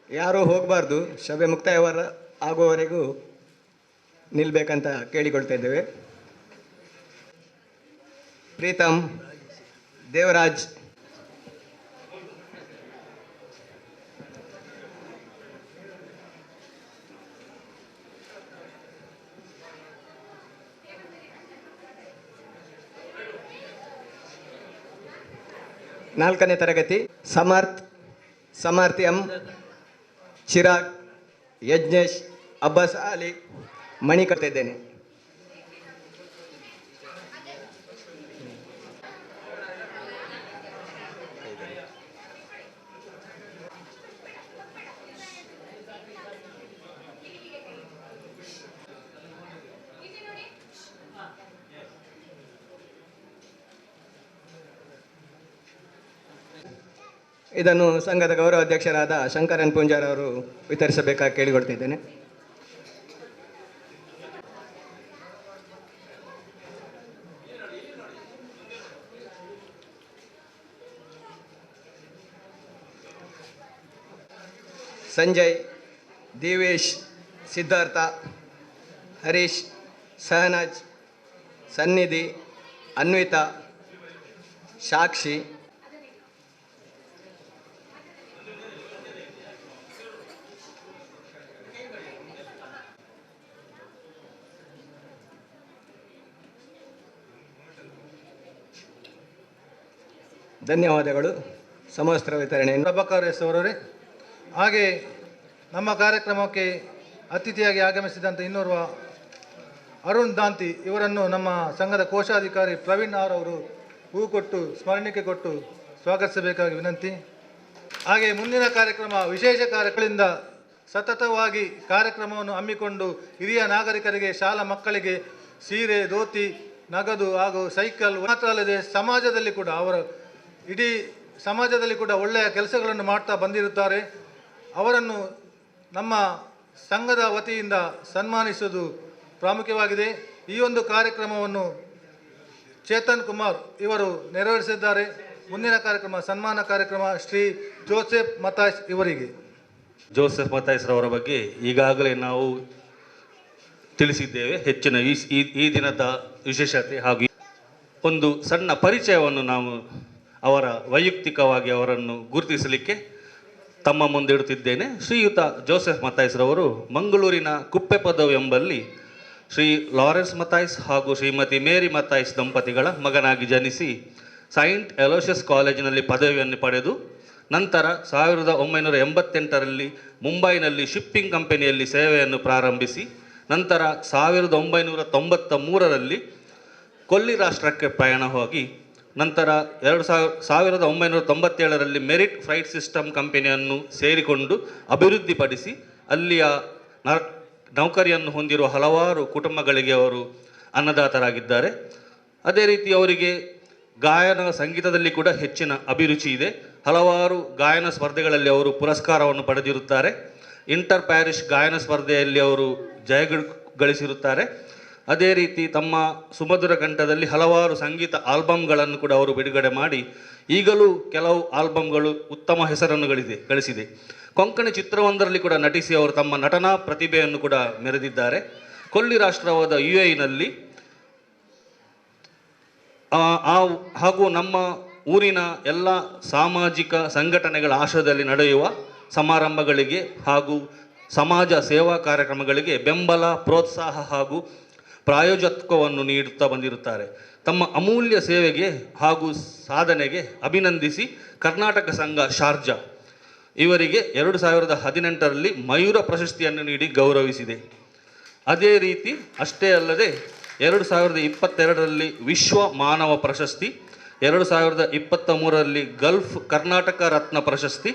ಯಾರೂ ಹೋಗಬಾರ್ದು, ಸಭೆ ಮುಕ್ತಾಯವರ ಆಗುವವರೆಗೂ ನಿಲ್ಲಬೇಕಂತ ಕೇಳಿಕೊಳ್ತಾ ಇದ್ದೇವೆ. ಪ್ರೀತಮ್, ದೇವರಾಜ್, ನಾಲ್ಕನೇ ತರಗತಿ ಸಮರ್ಥ್, ಸಮರ್ಥ್ ಎಂ, ಚಿರಾಗ್, ಯಜ್ಞೇಶ್, ಅಬ್ಬಾಸ್ ಅಲಿ, ಮಣಿ ಕಟ್ಟಿದ್ದೇನೆ. ಇದನ್ನು ಸಂಘದ ಗೌರವ ಅಧ್ಯಕ್ಷರಾದ ಶಂಕರನ್ ಪೂಂಜಾರ್ ಅವರು ವಿತರಿಸಬೇಕಾಗಿ ಕೇಳಿಕೊಳ್ತಿದ್ದೇನೆ. ಸಂಜಯ್, ದಿವೇಶ್, ಸಿದ್ಧಾರ್ಥ, ಹರೀಶ್, ಸಹನಾಜ್, ಸನ್ನಿಧಿ, ಅನ್ವಿತಾ, ಸಾಕ್ಷಿ, ಧನ್ಯವಾದಗಳು. ಸಮವಸ್ತ್ರ ವಿತರಣೆಯನ್ನು ಪ್ರಭಾಕರ್ ಎಸ್ ಅವರವರೇ. ಹಾಗೆ ನಮ್ಮ ಕಾರ್ಯಕ್ರಮಕ್ಕೆ ಅತಿಥಿಯಾಗಿ ಆಗಮಿಸಿದಂಥ ಇನ್ನೋರ್ವ ಅರುಣ್ ದಾಂತಿ ಇವರನ್ನು ನಮ್ಮ ಸಂಘದ ಕೋಶಾಧಿಕಾರಿ ಪ್ರವೀಣ್ ಆರ್ ಅವರು ಹೂ ಕೊಟ್ಟು ಸ್ಮರಣಿಕೆ ಕೊಟ್ಟು ಸ್ವಾಗತಿಸಬೇಕಾಗಿ ವಿನಂತಿ. ಹಾಗೆ ಮುಂದಿನ ಕಾರ್ಯಕ್ರಮ ವಿಶೇಷ ಕಾರ್ಯಗಳಿಂದ ಸತತವಾಗಿ ಕಾರ್ಯಕ್ರಮವನ್ನು ಹಮ್ಮಿಕೊಂಡು ಹಿರಿಯ ನಾಗರಿಕರಿಗೆ, ಶಾಲಾ ಮಕ್ಕಳಿಗೆ ಸೀರೆ, ಧೋತಿ, ನಗದು ಹಾಗೂ ಸೈಕಲ್ ಮಾತ್ರ ಅಲ್ಲದೆ ಸಮಾಜದಲ್ಲಿ ಕೂಡ ಇಡೀ ಸಮಾಜದಲ್ಲಿ ಕೂಡ ಒಳ್ಳೆಯ ಕೆಲಸಗಳನ್ನು ಮಾಡ್ತಾ ಬಂದಿರುತ್ತಾರೆ. ಅವರನ್ನು ನಮ್ಮ ಸಂಘದ ವತಿಯಿಂದ ಸನ್ಮಾನಿಸುವುದು ಪ್ರಾಮುಖ್ಯವಾಗಿದೆ. ಈ ಒಂದು ಕಾರ್ಯಕ್ರಮವನ್ನು ಚೇತನ್ ಕುಮಾರ್ ಇವರು ನೆರವೇರಿಸಿದ್ದಾರೆ. ಮುಂದಿನ ಕಾರ್ಯಕ್ರಮ ಸನ್ಮಾನ ಕಾರ್ಯಕ್ರಮ ಶ್ರೀ ಜೋಸೆಫ್ ಮತಾಯ್ಸ್ ಇವರಿಗೆ. ಜೋಸೆಫ್ ಮತಾಯ್ಸ್ರವರ ಬಗ್ಗೆ ಈಗಾಗಲೇ ನಾವು ತಿಳಿಸಿದ್ದೇವೆ. ಹೆಚ್ಚಿನ ಈ ದಿನದ ವಿಶೇಷತೆ ಹಾಗೂ ಒಂದು ಸಣ್ಣ ಪರಿಚಯವನ್ನು ನಾವು ಅವರ ವೈಯಕ್ತಿಕವಾಗಿ ಅವರನ್ನು ಗುರುತಿಸಲಿಕ್ಕೆ ತಮ್ಮ ಮುಂದಿಡುತ್ತಿದ್ದೇನೆ. ಶ್ರೀಯುತ ಜೋಸೆಫ್ ಮತಾಯ್ಸ್ರವರು ಮಂಗಳೂರಿನ ಕುಪ್ಪೆಪದವು ಎಂಬಲ್ಲಿ ಶ್ರೀ ಲಾರೆನ್ಸ್ ಮತಾಯ್ಸ್ ಹಾಗೂ ಶ್ರೀಮತಿ ಮೇರಿ ಮತಾಯ್ಸ್ ದಂಪತಿಗಳ ಮಗನಾಗಿ ಜನಿಸಿ ಸೈಂಟ್ ಎಲೋಷಿಯಸ್ ಕಾಲೇಜಿನಲ್ಲಿ ಪದವಿಯನ್ನು ಪಡೆದು ನಂತರ 1988ರಲ್ಲಿ ಮುಂಬೈನಲ್ಲಿ ಶಿಪ್ಪಿಂಗ್ ಕಂಪನಿಯಲ್ಲಿ ಸೇವೆಯನ್ನು ಪ್ರಾರಂಭಿಸಿ ನಂತರ 1993ರಲ್ಲಿ ಕೊಲ್ಲಿ ರಾಷ್ಟ್ರಕ್ಕೆ ಪ್ರಯಾಣ ಹೋಗಿ ನಂತರ 1997ರಲ್ಲಿ ಮೆರಿಟ್ ಫ್ರೈಟ್ ಸಿಸ್ಟಮ್ ಕಂಪನಿಯನ್ನು ಸೇರಿಕೊಂಡು ಅಭಿವೃದ್ಧಿಪಡಿಸಿ ಅಲ್ಲಿಯ ನೌಕರಿಯನ್ನು ಹೊಂದಿರುವ ಹಲವಾರು ಕುಟುಂಬಗಳಿಗೆ ಅವರು ಅನ್ನದಾತರಾಗಿದ್ದಾರೆ. ಅದೇ ರೀತಿ ಅವರಿಗೆ ಗಾಯನ ಸಂಗೀತದಲ್ಲಿ ಕೂಡ ಹೆಚ್ಚಿನ ಅಭಿರುಚಿ ಇದೆ. ಹಲವಾರು ಗಾಯನ ಸ್ಪರ್ಧೆಗಳಲ್ಲಿ ಅವರು ಪುರಸ್ಕಾರವನ್ನು ಪಡೆದಿರುತ್ತಾರೆ. ಇಂಟರ್ ಪ್ಯಾರಿಷ್ ಗಾಯನ ಸ್ಪರ್ಧೆಯಲ್ಲಿ ಅವರು ಗಳಿಸಿರುತ್ತಾರೆ. ಅದೇ ರೀತಿ ತಮ್ಮ ಸುಮಧುರ ಕಂಠದಲ್ಲಿ ಹಲವಾರು ಸಂಗೀತ ಆಲ್ಬಮ್ಗಳನ್ನು ಕೂಡ ಅವರು ಬಿಡುಗಡೆ ಮಾಡಿ ಈಗಲೂ ಕೆಲವು ಆಲ್ಬಮ್ಗಳು ಉತ್ತಮ ಹೆಸರನ್ನು ಗಳಿಸಿದೆ. ಕೊಂಕಣಿ ಚಿತ್ರವೊಂದರಲ್ಲಿ ಕೂಡ ನಟಿಸಿ ಅವರು ತಮ್ಮ ನಟನಾ ಪ್ರತಿಭೆಯನ್ನು ಕೂಡ ಮೆರೆದಿದ್ದಾರೆ. ಕೊಲ್ಲಿ ರಾಷ್ಟ್ರವಾದ UAEನಲ್ಲಿ ಹಾಗೂ ನಮ್ಮ ಊರಿನ ಎಲ್ಲ ಸಾಮಾಜಿಕ ಸಂಘಟನೆಗಳ ಆಶ್ರಯದಲ್ಲಿ ನಡೆಯುವ ಸಮಾರಂಭಗಳಿಗೆ ಹಾಗೂ ಸಮಾಜ ಸೇವಾ ಕಾರ್ಯಕ್ರಮಗಳಿಗೆ ಬೆಂಬಲ, ಪ್ರೋತ್ಸಾಹ ಹಾಗೂ ಪ್ರಾಯೋಜಕತ್ವವನ್ನು ನೀಡುತ್ತಾ ಬಂದಿರುತ್ತಾರೆ. ತಮ್ಮ ಅಮೂಲ್ಯ ಸೇವೆಗೆ ಹಾಗೂ ಸಾಧನೆಗೆ ಅಭಿನಂದಿಸಿ ಕರ್ನಾಟಕ ಸಂಘ ಶಾರ್ಜಾ ಇವರಿಗೆ 2018ರಲ್ಲಿ ಮಯೂರ ಪ್ರಶಸ್ತಿಯನ್ನು ನೀಡಿ ಗೌರವಿಸಿದೆ. ಅದೇ ರೀತಿ ಅಷ್ಟೇ ಅಲ್ಲದೆ 2022ರಲ್ಲಿ ವಿಶ್ವ ಮಾನವ ಪ್ರಶಸ್ತಿ, 2023ರಲ್ಲಿ ಗಲ್ಫ್ ಕರ್ನಾಟಕ ರತ್ನ ಪ್ರಶಸ್ತಿ,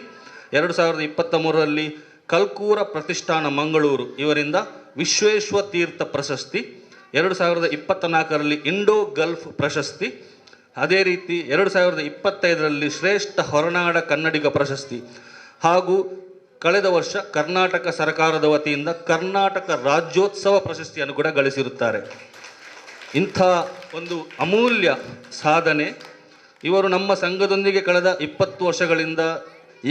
2023ರಲ್ಲಿ ಕಲ್ಕೂರ ಪ್ರತಿಷ್ಠಾನ ಮಂಗಳೂರು ಇವರಿಂದ ವಿಶ್ವೇಶ್ವ ತೀರ್ಥ ಪ್ರಶಸ್ತಿ, 2024ರಲ್ಲಿ ಇಂಡೋ ಗಲ್ಫ್ ಪ್ರಶಸ್ತಿ, ಅದೇ ರೀತಿ 2025ರಲ್ಲಿ ಶ್ರೇಷ್ಠ ಹೊರನಾಡ ಕನ್ನಡಿಗ ಪ್ರಶಸ್ತಿ ಹಾಗೂ ಕಳೆದ ವರ್ಷ ಕರ್ನಾಟಕ ಸರ್ಕಾರದ ವತಿಯಿಂದ ಕರ್ನಾಟಕ ರಾಜ್ಯೋತ್ಸವ ಪ್ರಶಸ್ತಿಯನ್ನು ಕೂಡ ಗಳಿಸಿರುತ್ತಾರೆ. ಇಂಥ ಒಂದು ಅಮೂಲ್ಯ ಸಾಧನೆ ಇವರು ನಮ್ಮ ಸಂಘದೊಂದಿಗೆ ಕಳೆದ 20 ವರ್ಷಗಳಿಂದ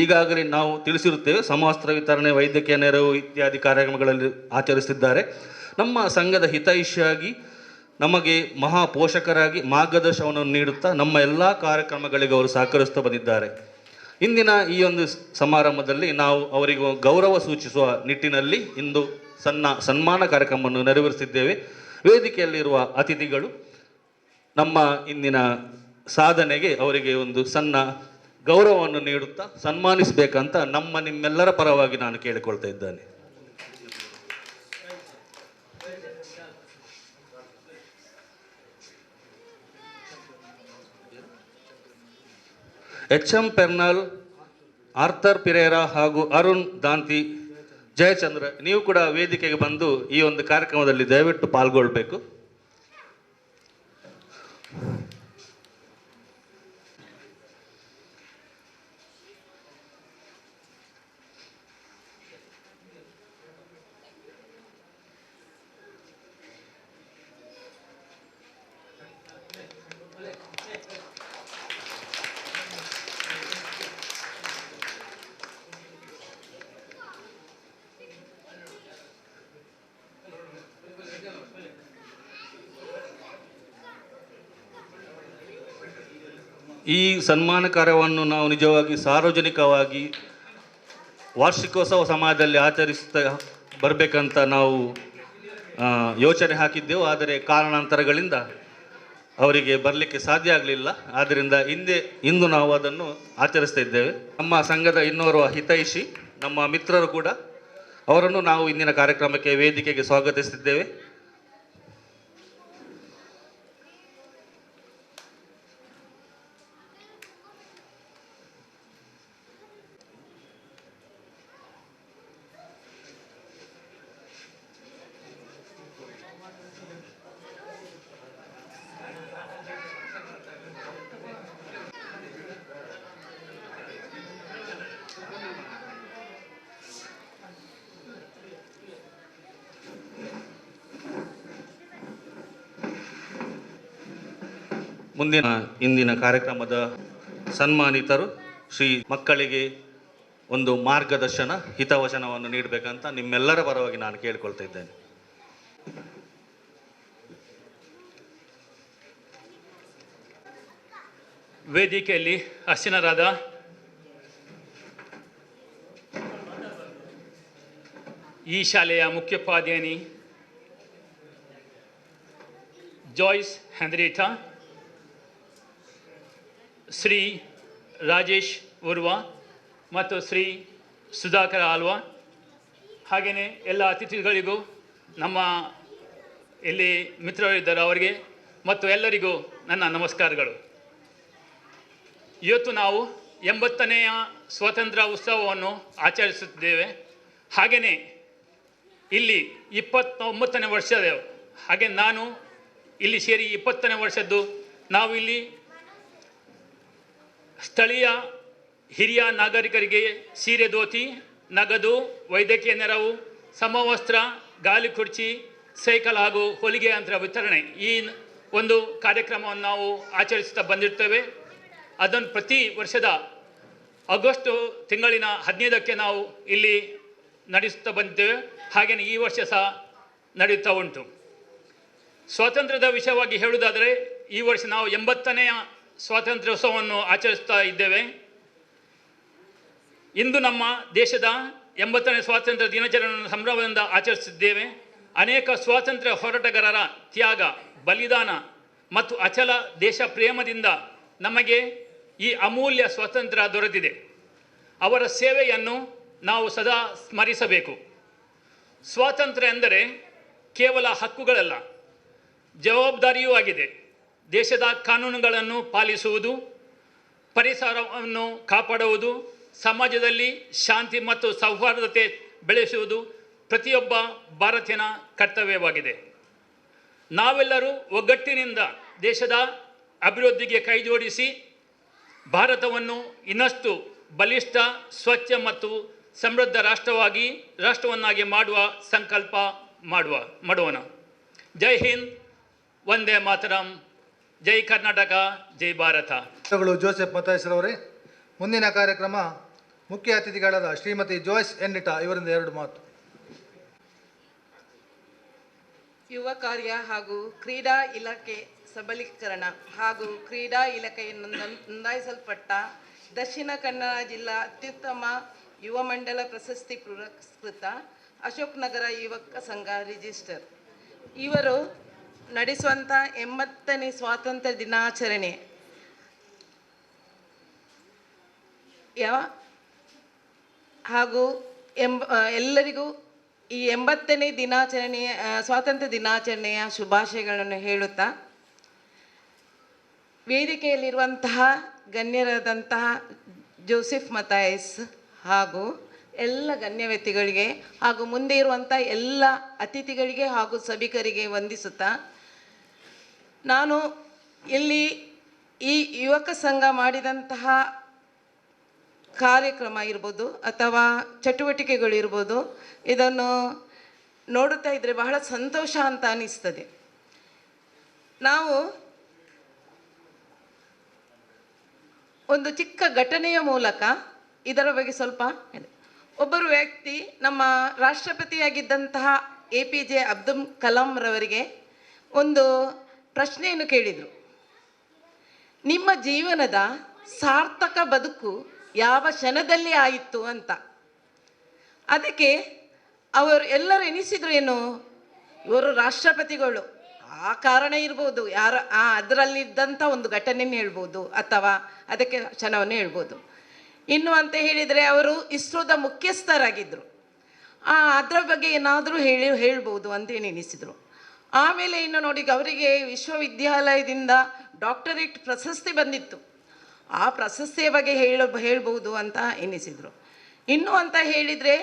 ಈಗಾಗಲೇ ನಾವು ತಿಳಿಸಿರುತ್ತೇವೆ, ಸಮವಸ್ತ್ರ ವಿತರಣೆ, ವೈದ್ಯಕೀಯ ನೆರವು ಇತ್ಯಾದಿ ಕಾರ್ಯಕ್ರಮಗಳಲ್ಲಿ ಆಚರಿಸಿದ್ದಾರೆ. ನಮ್ಮ ಸಂಘದ ಹಿತೈಷಿಯಾಗಿ ನಮಗೆ ಮಹಾ ಪೋಷಕರಾಗಿ ಮಾರ್ಗದರ್ಶನವನ್ನು ನೀಡುತ್ತಾ ನಮ್ಮ ಎಲ್ಲ ಕಾರ್ಯಕ್ರಮಗಳಿಗೆ ಅವರು ಸಹಕರಿಸ್ತಾ ಬಂದಿದ್ದಾರೆ. ಇಂದಿನ ಈ ಒಂದು ಸಮಾರಂಭದಲ್ಲಿ ನಾವು ಅವರಿಗೂ ಗೌರವ ಸೂಚಿಸುವ ನಿಟ್ಟಿನಲ್ಲಿ ಇಂದು ಸಣ್ಣ ಸನ್ಮಾನ ಕಾರ್ಯಕ್ರಮವನ್ನು ನೆರವೇರಿಸಿದ್ದೇವೆ. ವೇದಿಕೆಯಲ್ಲಿರುವ ಅತಿಥಿಗಳು ನಮ್ಮ ಇಂದಿನ ಸಾಧನೆಗೆ ಅವರಿಗೆ ಒಂದು ಸಣ್ಣ ಗೌರವವನ್ನು ನೀಡುತ್ತಾ ಸನ್ಮಾನಿಸಬೇಕಂತ ನಿಮ್ಮೆಲ್ಲರ ಪರವಾಗಿ ನಾನು ಕೇಳಿಕೊಳ್ತಾ ಇದ್ದೇನೆ. HM ಪೆರ್ನಾಲ್, ಆರ್ಥರ್ ಪಿರೇರಾ ಹಾಗೂ ಅರುಣ್ ದಾಂತಿ, ಜಯಚಂದ್ರ, ನೀವು ಕೂಡ ವೇದಿಕೆಗೆ ಬಂದು ಈ ಒಂದು ಕಾರ್ಯಕ್ರಮದಲ್ಲಿ ದಯವಿಟ್ಟು ಪಾಲ್ಗೊಳ್ಬೇಕು. ಈ ಸನ್ಮಾನ ಕಾರ್ಯವನ್ನು ನಾವು ನಿಜವಾಗಿ ಸಾರ್ವಜನಿಕವಾಗಿ ವಾರ್ಷಿಕೋತ್ಸವ ಸಮಾಜದಲ್ಲಿ ಆಚರಿಸ್ತಾ ಬರಬೇಕಂತ ನಾವು ಯೋಚನೆ ಹಾಕಿದ್ದೆವು. ಆದರೆ ಕಾರಣಾಂತರಗಳಿಂದ ಅವರಿಗೆ ಬರಲಿಕ್ಕೆ ಸಾಧ್ಯ ಆಗಲಿಲ್ಲ. ಆದ್ದರಿಂದ ಇಂದು ನಾವು ಅದನ್ನು ಆಚರಿಸ್ತಾ ಇದ್ದೇವೆ. ನಮ್ಮ ಸಂಘದ ಇನ್ನೋರ್ವ ಹಿತೈಷಿ, ನಮ್ಮ ಮಿತ್ರರು ಕೂಡ, ಅವರನ್ನು ನಾವು ಇಂದಿನ ಕಾರ್ಯಕ್ರಮಕ್ಕೆ ವೇದಿಕೆಗೆ ಸ್ವಾಗತಿಸುತ್ತಿದ್ದೇವೆ. ಇಂದಿನ ಕಾರ್ಯಕ್ರಮದ ಸನ್ಮಾನಿತರು ಶ್ರೀ ಮಕ್ಕಳಿಗೆ ಒಂದು ಮಾರ್ಗದರ್ಶನ, ಹಿತವಚನವನ್ನು ನೀಡಬೇಕಂತ ನಿಮ್ಮೆಲ್ಲರ ಪರವಾಗಿ ನಾನು ಕೇಳಿಕೊಳ್ತಾ ಇದ್ದೇನೆ. ವೇದಿಕೆಯಲ್ಲಿ ಆಸೀನರಾದ ಈ ಶಾಲೆಯ ಮುಖ್ಯೋಪಾಧ್ಯಾಯಿನಿ ಜಾಯ್ಸ್ ಹೆನ್ರಿಟಾ, ಶ್ರೀ ರಾಜೇಶ್ ಉರ್ವಾ ಮತ್ತು ಶ್ರೀ ಸುಧಾಕರ ಆಲ್ವಾ, ಹಾಗೆಯೇ ಎಲ್ಲ ಅತಿಥಿಗಳಿಗೂ, ನಮ್ಮ ಇಲ್ಲಿ ಮಿತ್ರರಿದ್ದಾರೆ ಅವರಿಗೆ ಮತ್ತು ಎಲ್ಲರಿಗೂ ನನ್ನ ನಮಸ್ಕಾರಗಳು. ಇವತ್ತು ನಾವು 80ನೇಯ ಸ್ವಾತಂತ್ರ್ಯ ಉತ್ಸವವನ್ನು ಆಚರಿಸುತ್ತಿದ್ದೇವೆ. ಹಾಗೆಯೇ ಇಲ್ಲಿ 29ನೇ ವರ್ಷದ, ಹಾಗೆ ನಾನು ಇಲ್ಲಿ ಸೇರಿ 20ನೇ ವರ್ಷದ್ದು. ನಾವು ಇಲ್ಲಿ ಸ್ಥಳೀಯ ಹಿರಿಯ ನಾಗರಿಕರಿಗೆ ಸೀರೆ, ಧೋತಿ, ನಗದು, ವೈದ್ಯಕೀಯ ನೆರವು, ಸಮವಸ್ತ್ರ, ಗಾಲಿ ಕುರ್ಚಿ, ಸೈಕಲ್ ಹಾಗೂ ಹೊಲಿಗೆ ಯಂತ್ರ ವಿತರಣೆ, ಈ ಒಂದು ಕಾರ್ಯಕ್ರಮವನ್ನು ನಾವು ಆಚರಿಸುತ್ತಾ ಬಂದಿರ್ತೇವೆ. ಅದನ್ನು ಪ್ರತಿ ವರ್ಷದ ಆಗಸ್ಟ್ ತಿಂಗಳಿನ 15ಕ್ಕೆ ನಾವು ಇಲ್ಲಿ ನಡೆಸುತ್ತಾ ಬಂದಿದ್ದೇವೆ. ಹಾಗೆಯೇ ಈ ವರ್ಷ ಸಹ ನಡೆಯುತ್ತಾ ಉಂಟು. ಸ್ವಾತಂತ್ರ್ಯದ ವಿಷಯವಾಗಿ ಹೇಳುವುದಾದರೆ, ಈ ವರ್ಷ ನಾವು 80ನೇಯ ಸ್ವಾತಂತ್ರ್ಯೋತ್ಸವವನ್ನು ಆಚರಿಸ್ತಾ ಇದ್ದೇವೆ. ಇಂದು ನಮ್ಮ ದೇಶದ 80ನೇ ಸ್ವಾತಂತ್ರ್ಯ ದಿನಾಚರಣೆಯನ್ನು ಸಂಭ್ರಮದಿಂದ ಆಚರಿಸಿದ್ದೇವೆ. ಅನೇಕ ಸ್ವಾತಂತ್ರ್ಯ ಹೋರಾಟಗಾರರ ತ್ಯಾಗ, ಬಲಿದಾನ ಮತ್ತು ಅಚಲ ದೇಶ ಪ್ರೇಮದಿಂದ ನಮಗೆ ಈ ಅಮೂಲ್ಯ ಸ್ವಾತಂತ್ರ್ಯ ದೊರೆತಿದೆ. ಅವರ ಸೇವೆಯನ್ನು ನಾವು ಸದಾ ಸ್ಮರಿಸಬೇಕು. ಸ್ವಾತಂತ್ರ್ಯ ಎಂದರೆ ಕೇವಲ ಹಕ್ಕುಗಳಲ್ಲ, ಜವಾಬ್ದಾರಿಯೂ ಆಗಿದೆ. ದೇಶದ ಕಾನೂನುಗಳನ್ನು ಪಾಲಿಸುವುದು, ಪರಿಸರವನ್ನು ಕಾಪಾಡುವುದು, ಸಮಾಜದಲ್ಲಿ ಶಾಂತಿ ಮತ್ತು ಸೌಹಾರ್ದತೆ ಬೆಳೆಸುವುದು ಪ್ರತಿಯೊಬ್ಬ ಭಾರತೀಯನ ಕರ್ತವ್ಯವಾಗಿದೆ. ನಾವೆಲ್ಲರೂ ಒಗ್ಗಟ್ಟಿನಿಂದ ದೇಶದ ಅಭಿವೃದ್ಧಿಗೆ ಕೈಜೋಡಿಸಿ ಭಾರತವನ್ನು ಇನ್ನಷ್ಟು ಬಲಿಷ್ಠ, ಸ್ವಚ್ಛ ಮತ್ತು ಸಮೃದ್ಧ ರಾಷ್ಟ್ರವನ್ನಾಗಿ ಮಾಡುವ ಸಂಕಲ್ಪ ಮಾಡೋಣ. ಜೈ ಹಿಂದ್, ವಂದೇ ಮಾತರಂ, ಜೈ ಕರ್ನಾಟಕ, ಜೈ ಭಾರತ. ಜೋಸೆಫ್ ಮತಾಯ್ಸ್ರವರೇ, ಮುಂದಿನ ಕಾರ್ಯಕ್ರಮ ಮುಖ್ಯ ಅತಿಥಿಗಳಾದ ಶ್ರೀಮತಿ ಜಾಯ್ಸ್ ಹೆನ್ರಿಟಾ ಇವರಿಂದ 2 ಮಾತು. ಯುವ ಕಾರ್ಯ ಹಾಗೂ ಕ್ರೀಡಾ ಇಲಾಖೆ ಸಬಲೀಕರಣ ಹಾಗೂ ಕ್ರೀಡಾ ಇಲಾಖೆಯನ್ನು ನೋಂದಾಯಿಸಲ್ಪಟ್ಟ ದಕ್ಷಿಣ ಕನ್ನಡ ಜಿಲ್ಲಾ ಅತ್ಯುತ್ತಮ ಯುವ ಮಂಡಲ ಪ್ರಶಸ್ತಿ ಪುರಸ್ಕೃತ ಅಶೋಕ್ ನಗರ ಯುವಕ ಸಂಘ ರಿಜಿಸ್ಟರ್ ಇವರು ನಡೆಸುವಂಥ 80ನೇ ಸ್ವಾತಂತ್ರ್ಯ ದಿನಾಚರಣೆ ಹಾಗೂ ಎಲ್ಲರಿಗೂ ಈ 80ನೇ ದಿನಾಚರಣೆಯ ಸ್ವಾತಂತ್ರ್ಯ ದಿನಾಚರಣೆಯ ಶುಭಾಶಯಗಳನ್ನು ಹೇಳುತ್ತಾ, ವೇದಿಕೆಯಲ್ಲಿರುವಂತಹ ಗಣ್ಯರಾದಂತಹ ಜೋಸೆಫ್ ಮತಾಯಸ್ ಹಾಗೂ ಎಲ್ಲ ಗಣ್ಯ ವ್ಯಕ್ತಿಗಳಿಗೆ ಹಾಗೂ ಮುಂದೆ ಇರುವಂಥ ಎಲ್ಲ ಅತಿಥಿಗಳಿಗೆ ಹಾಗೂ ಸಭಿಕರಿಗೆ ವಂದಿಸುತ್ತಾ, ನಾನು ಇಲ್ಲಿ ಈ ಯುವಕ ಸಂಘ ಮಾಡಿದಂತಹ ಕಾರ್ಯಕ್ರಮ ಇರ್ಬೋದು ಅಥವಾ ಚಟುವಟಿಕೆಗಳಿರ್ಬೋದು, ಇದನ್ನು ನೋಡುತ್ತಾ ಇದ್ದರೆ ಬಹಳ ಸಂತೋಷ ಅಂತ ಅನ್ನಿಸ್ತದೆ. ನಾವು ಒಂದು ಚಿಕ್ಕ ಘಟನೆಯ ಮೂಲಕ ಇದರ ಬಗ್ಗೆ ಸ್ವಲ್ಪ ಒಬ್ಬರು ವ್ಯಕ್ತಿ ನಮ್ಮ ರಾಷ್ಟ್ರಪತಿಯಾಗಿದ್ದಂತಹ APJ ಅಬ್ದುಲ್ ಕಲಾಂ ರವರಿಗೆ ಒಂದು ಪ್ರಶ್ನೆಯನ್ನು ಕೇಳಿದರು. ನಿಮ್ಮ ಜೀವನದ ಸಾರ್ಥಕ ಬದುಕು ಯಾವ ಕ್ಷಣದಲ್ಲಿ ಆಯಿತು ಅಂತ. ಅದಕ್ಕೆ ಅವರು ಎಲ್ಲರೂ ಎನಿಸಿದ್ರು, ಏನು ಇವರು ರಾಷ್ಟ್ರಪತಿಗಳು, ಆ ಕಾರಣ ಇರ್ಬೋದು, ಅದರಲ್ಲಿದ್ದಂಥ ಒಂದು ಘಟನೆಯನ್ನು ಹೇಳ್ಬೋದು ಅಥವಾ ಅದಕ್ಕೆ ಕ್ಷಣವನ್ನು ಹೇಳ್ಬೋದು. ಇನ್ನು ಅಂತ ಹೇಳಿದರೆ ಅವರು ಇಸ್ರೋದ ಮುಖ್ಯಸ್ಥರಾಗಿದ್ದರು, ಅದರ ಬಗ್ಗೆ ಏನಾದರೂ ಹೇಳ್ಬೋದು ಅಂತ ಎನಿಸಿದರು. ಆಮೇಲೆ ಇನ್ನು ನೋಡಿ, ಅವರಿಗೆ ವಿಶ್ವವಿದ್ಯಾಲಯದಿಂದ ಡಾಕ್ಟರೇಟ್ ಪ್ರಶಸ್ತಿ ಬಂದಿತ್ತು, ಆ ಪ್ರಶಸ್ತಿಯ ಬಗ್ಗೆ ಹೇಳ್ಬೋದು ಅಂತ ಎನಿಸಿದರು. ಇನ್ನು ಅಂತ ಹೇಳಿದರೆ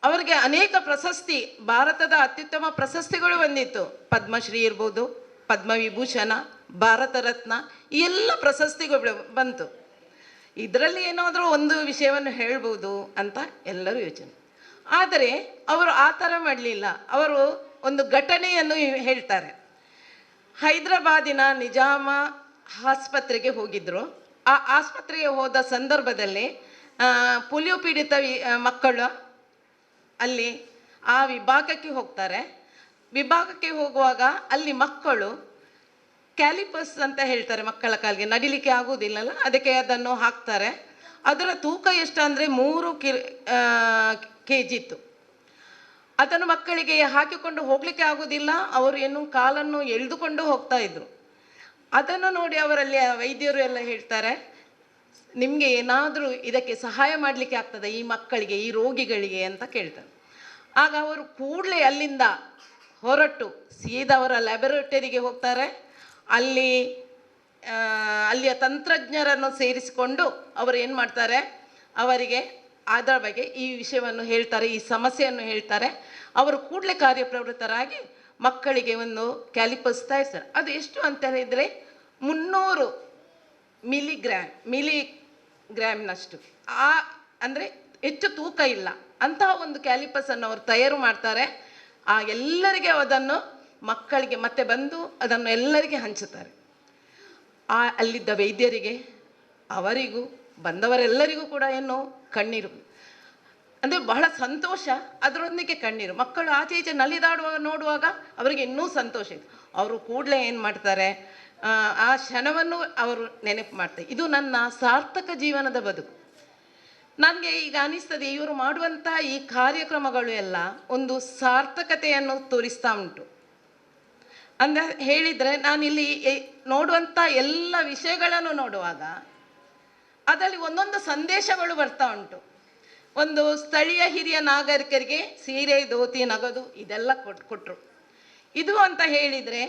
ಅವರಿಗೆ ಅನೇಕ ಪ್ರಶಸ್ತಿ, ಭಾರತದ ಅತ್ಯುತ್ತಮ ಪ್ರಶಸ್ತಿಗಳು ಬಂದಿತ್ತು. ಪದ್ಮಶ್ರೀ ಇರ್ಬೋದು, ಪದ್ಮವಿಭೂಷಣ, ಭಾರತ ರತ್ನ, ಈ ಎಲ್ಲ ಪ್ರಶಸ್ತಿಗಳು ಬಂತು. ಇದರಲ್ಲಿ ಏನಾದರೂ ಒಂದು ವಿಷಯವನ್ನು ಹೇಳ್ಬೋದು ಅಂತ ಎಲ್ಲರೂ ಯೋಚನೆ. ಆದರೆ ಅವರು ಆ ಥರ ಮಾಡಲಿಲ್ಲ. ಅವರು ಒಂದು ಘಟನೆಯನ್ನು ಹೇಳ್ತಾರೆ. ಹೈದರಾಬಾದಿನ ನಿಜಾಮ ಆಸ್ಪತ್ರೆಗೆ ಹೋಗಿದ್ದರು. ಆ ಆಸ್ಪತ್ರೆಗೆ ಹೋದ ಸಂದರ್ಭದಲ್ಲಿ ಪೋಲಿಯೋ ಪೀಡಿತ ಮಕ್ಕಳು ಅಲ್ಲಿ ಆ ವಿಭಾಗಕ್ಕೆ ಹೋಗ್ತಾರೆ. ವಿಭಾಗಕ್ಕೆ ಹೋಗುವಾಗ ಅಲ್ಲಿ ಮಕ್ಕಳು ಕ್ಯಾಲಿಪಸ್ ಅಂತ ಹೇಳ್ತಾರೆ, ಮಕ್ಕಳ ಕಾಲಿಗೆ ನಡಿಲಿಕ್ಕೆ ಆಗುವುದಿಲ್ಲಲ್ಲ, ಅದಕ್ಕೆ ಅದನ್ನು ಹಾಕ್ತಾರೆ. ಅದರ ತೂಕ ಎಷ್ಟು ಅಂದರೆ 3 kg ಇತ್ತು. ಅದನ್ನು ಮಕ್ಕಳಿಗೆ ಹಾಕಿಕೊಂಡು ಹೋಗಲಿಕ್ಕೆ ಆಗೋದಿಲ್ಲ, ಅವರು ಏನು ಕಾಲನ್ನು ಎಳೆದುಕೊಂಡು ಹೋಗ್ತಾ ಇದ್ರು. ಅದನ್ನು ನೋಡಿ ಅವರಲ್ಲಿ ವೈದ್ಯರು ಎಲ್ಲ ಹೇಳ್ತಾರೆ, ನಿಮಗೆ ಏನಾದರೂ ಇದಕ್ಕೆ ಸಹಾಯ ಮಾಡಲಿಕ್ಕೆ ಆಗ್ತದೆ ಈ ಮಕ್ಕಳಿಗೆ, ಈ ರೋಗಿಗಳಿಗೆ ಅಂತ ಕೇಳ್ತಾರೆ. ಆಗ ಅವರು ಕೂಡಲೇ ಅಲ್ಲಿಂದ ಹೊರಟು ಸೀದಾ ಅವರ ಲ್ಯಾಬೊರೇಟರಿಗೆ ಹೋಗ್ತಾರೆ. ಅಲ್ಲಿಯ ತಂತ್ರಜ್ಞರನ್ನು ಸೇರಿಸಿಕೊಂಡು ಅವರು ಏನು ಮಾಡ್ತಾರೆ, ಅವರಿಗೆ ಅದರ ಬಗ್ಗೆ ಈ ವಿಷಯವನ್ನು ಹೇಳ್ತಾರೆ, ಈ ಸಮಸ್ಯೆಯನ್ನು ಹೇಳ್ತಾರೆ. ಅವರು ಕೂಡಲೇ ಕಾರ್ಯಪ್ರವೃತ್ತರಾಗಿ ಮಕ್ಕಳಿಗೆ ಒಂದು ಕ್ಯಾಲಿಪಸ್ ತಯಾರಿಸ್ತಾರೆ. ಅದು ಎಷ್ಟು ಅಂತ ಹೇಳಿದರೆ 300 ಮಿಲಿಗ್ರಾಮ್ನಷ್ಟು, ಅಂದರೆ ಹೆಚ್ಚು ತೂಕ ಇಲ್ಲ ಅಂತಹ ಒಂದು ಕ್ಯಾಲಿಪಸನ್ನು ಅವರು ತಯಾರು ಮಾಡ್ತಾರೆ. ಎಲ್ಲರಿಗೆ ಅದನ್ನು ಮಕ್ಕಳಿಗೆ ಮತ್ತೆ ಬಂದು ಅದನ್ನು ಎಲ್ಲರಿಗೆ ಹಂಚುತ್ತಾರೆ. ಅಲ್ಲಿದ್ದ ವೈದ್ಯರಿಗೆ, ಅವರಿಗೂ ಬಂದವರೆಲ್ಲರಿಗೂ ಕೂಡ ಏನು ಕಣ್ಣೀರು, ಅಂದರೆ ಬಹಳ ಸಂತೋಷ, ಅದರೊಂದಿಗೆ ಕಣ್ಣೀರು. ಮಕ್ಕಳು ಆಚೆ ಈಚೆ ನಲಿದಾಡುವಾಗ ನೋಡುವಾಗ ಅವರಿಗೆ ಇನ್ನೂ ಸಂತೋಷ ಇತ್ತು. ಅವರು ಕೂಡಲೇ ಏನು ಮಾಡ್ತಾರೆ, ಆ ಕ್ಷಣವನ್ನು ಅವರು ನೆನಪು ಮಾಡ್ತಾರೆ. ಇದು ನನ್ನ ಸಾರ್ಥಕ ಜೀವನದ ಬದುಕು. ನನಗೆ ಈಗ ಅನಿಸ್ತದೆ, ಇವರು ಮಾಡುವಂಥ ಈ ಕಾರ್ಯಕ್ರಮಗಳು ಎಲ್ಲ ಒಂದು ಸಾರ್ಥಕತೆಯನ್ನು ತೋರಿಸ್ತಾ ಉಂಟು ಅಂತ ಹೇಳಿದರೆ, ನಾನಿಲ್ಲಿ ನೋಡುವಂಥ ಎಲ್ಲ ವಿಷಯಗಳನ್ನು ನೋಡುವಾಗ ಅದರಲ್ಲಿ ಒಂದೊಂದು ಸಂದೇಶಗಳು ಬರ್ತಾ ಉಂಟು. ಒಂದು ಸ್ಥಳೀಯ ಹಿರಿಯ ನಾಗರಿಕರಿಗೆ ಸೀರೆ, ಧೋತಿ, ನಗದು ಇದೆಲ್ಲ ಕೊಟ್ಟರು. ಇದು ಅಂತ ಹೇಳಿದರೆ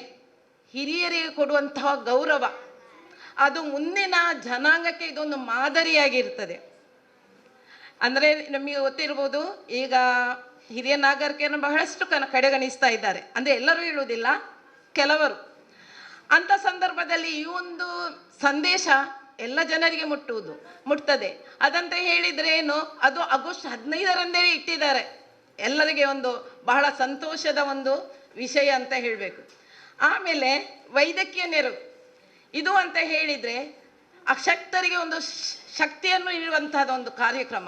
ಹಿರಿಯರಿಗೆ ಕೊಡುವಂತಹ ಗೌರವ, ಅದು ಮುಂದಿನ ಜನಾಂಗಕ್ಕೆ ಇದೊಂದು ಮಾದರಿಯಾಗಿರ್ತದೆ. ಅಂದರೆ ನಮಗೆ ಗೊತ್ತಿರ್ಬೋದು, ಈಗ ಹಿರಿಯ ನಾಗರಿಕರನ್ನು ಬಹಳಷ್ಟು ಕಡೆಗಣಿಸ್ತಾ ಇದ್ದಾರೆ. ಅಂದರೆ ಎಲ್ಲರೂ ಹೇಳುವುದಿಲ್ಲ, ಕೆಲವರು. ಅಂಥ ಸಂದರ್ಭದಲ್ಲಿ ಈ ಒಂದು ಸಂದೇಶ ಎಲ್ಲ ಜನರಿಗೆ ಮುಟ್ತದೆ. ಅದಂತ ಹೇಳಿದರೆ ಏನು, ಅದು ಆಗಸ್ಟ್ 15ರಂದೇ ಇಟ್ಟಿದ್ದಾರೆ. ಎಲ್ಲರಿಗೆ ಒಂದು ಬಹಳ ಸಂತೋಷದ ಒಂದು ವಿಷಯ ಅಂತ ಹೇಳಬೇಕು. ಆಮೇಲೆ ವೈದ್ಯಕೀಯ ನೆರವು, ಇದು ಅಂತ ಹೇಳಿದರೆ ಅಶಕ್ತರಿಗೆ ಒಂದು ಶಕ್ತಿಯನ್ನು ನೀಡುವಂತಹದ್ದು ಒಂದು ಕಾರ್ಯಕ್ರಮ.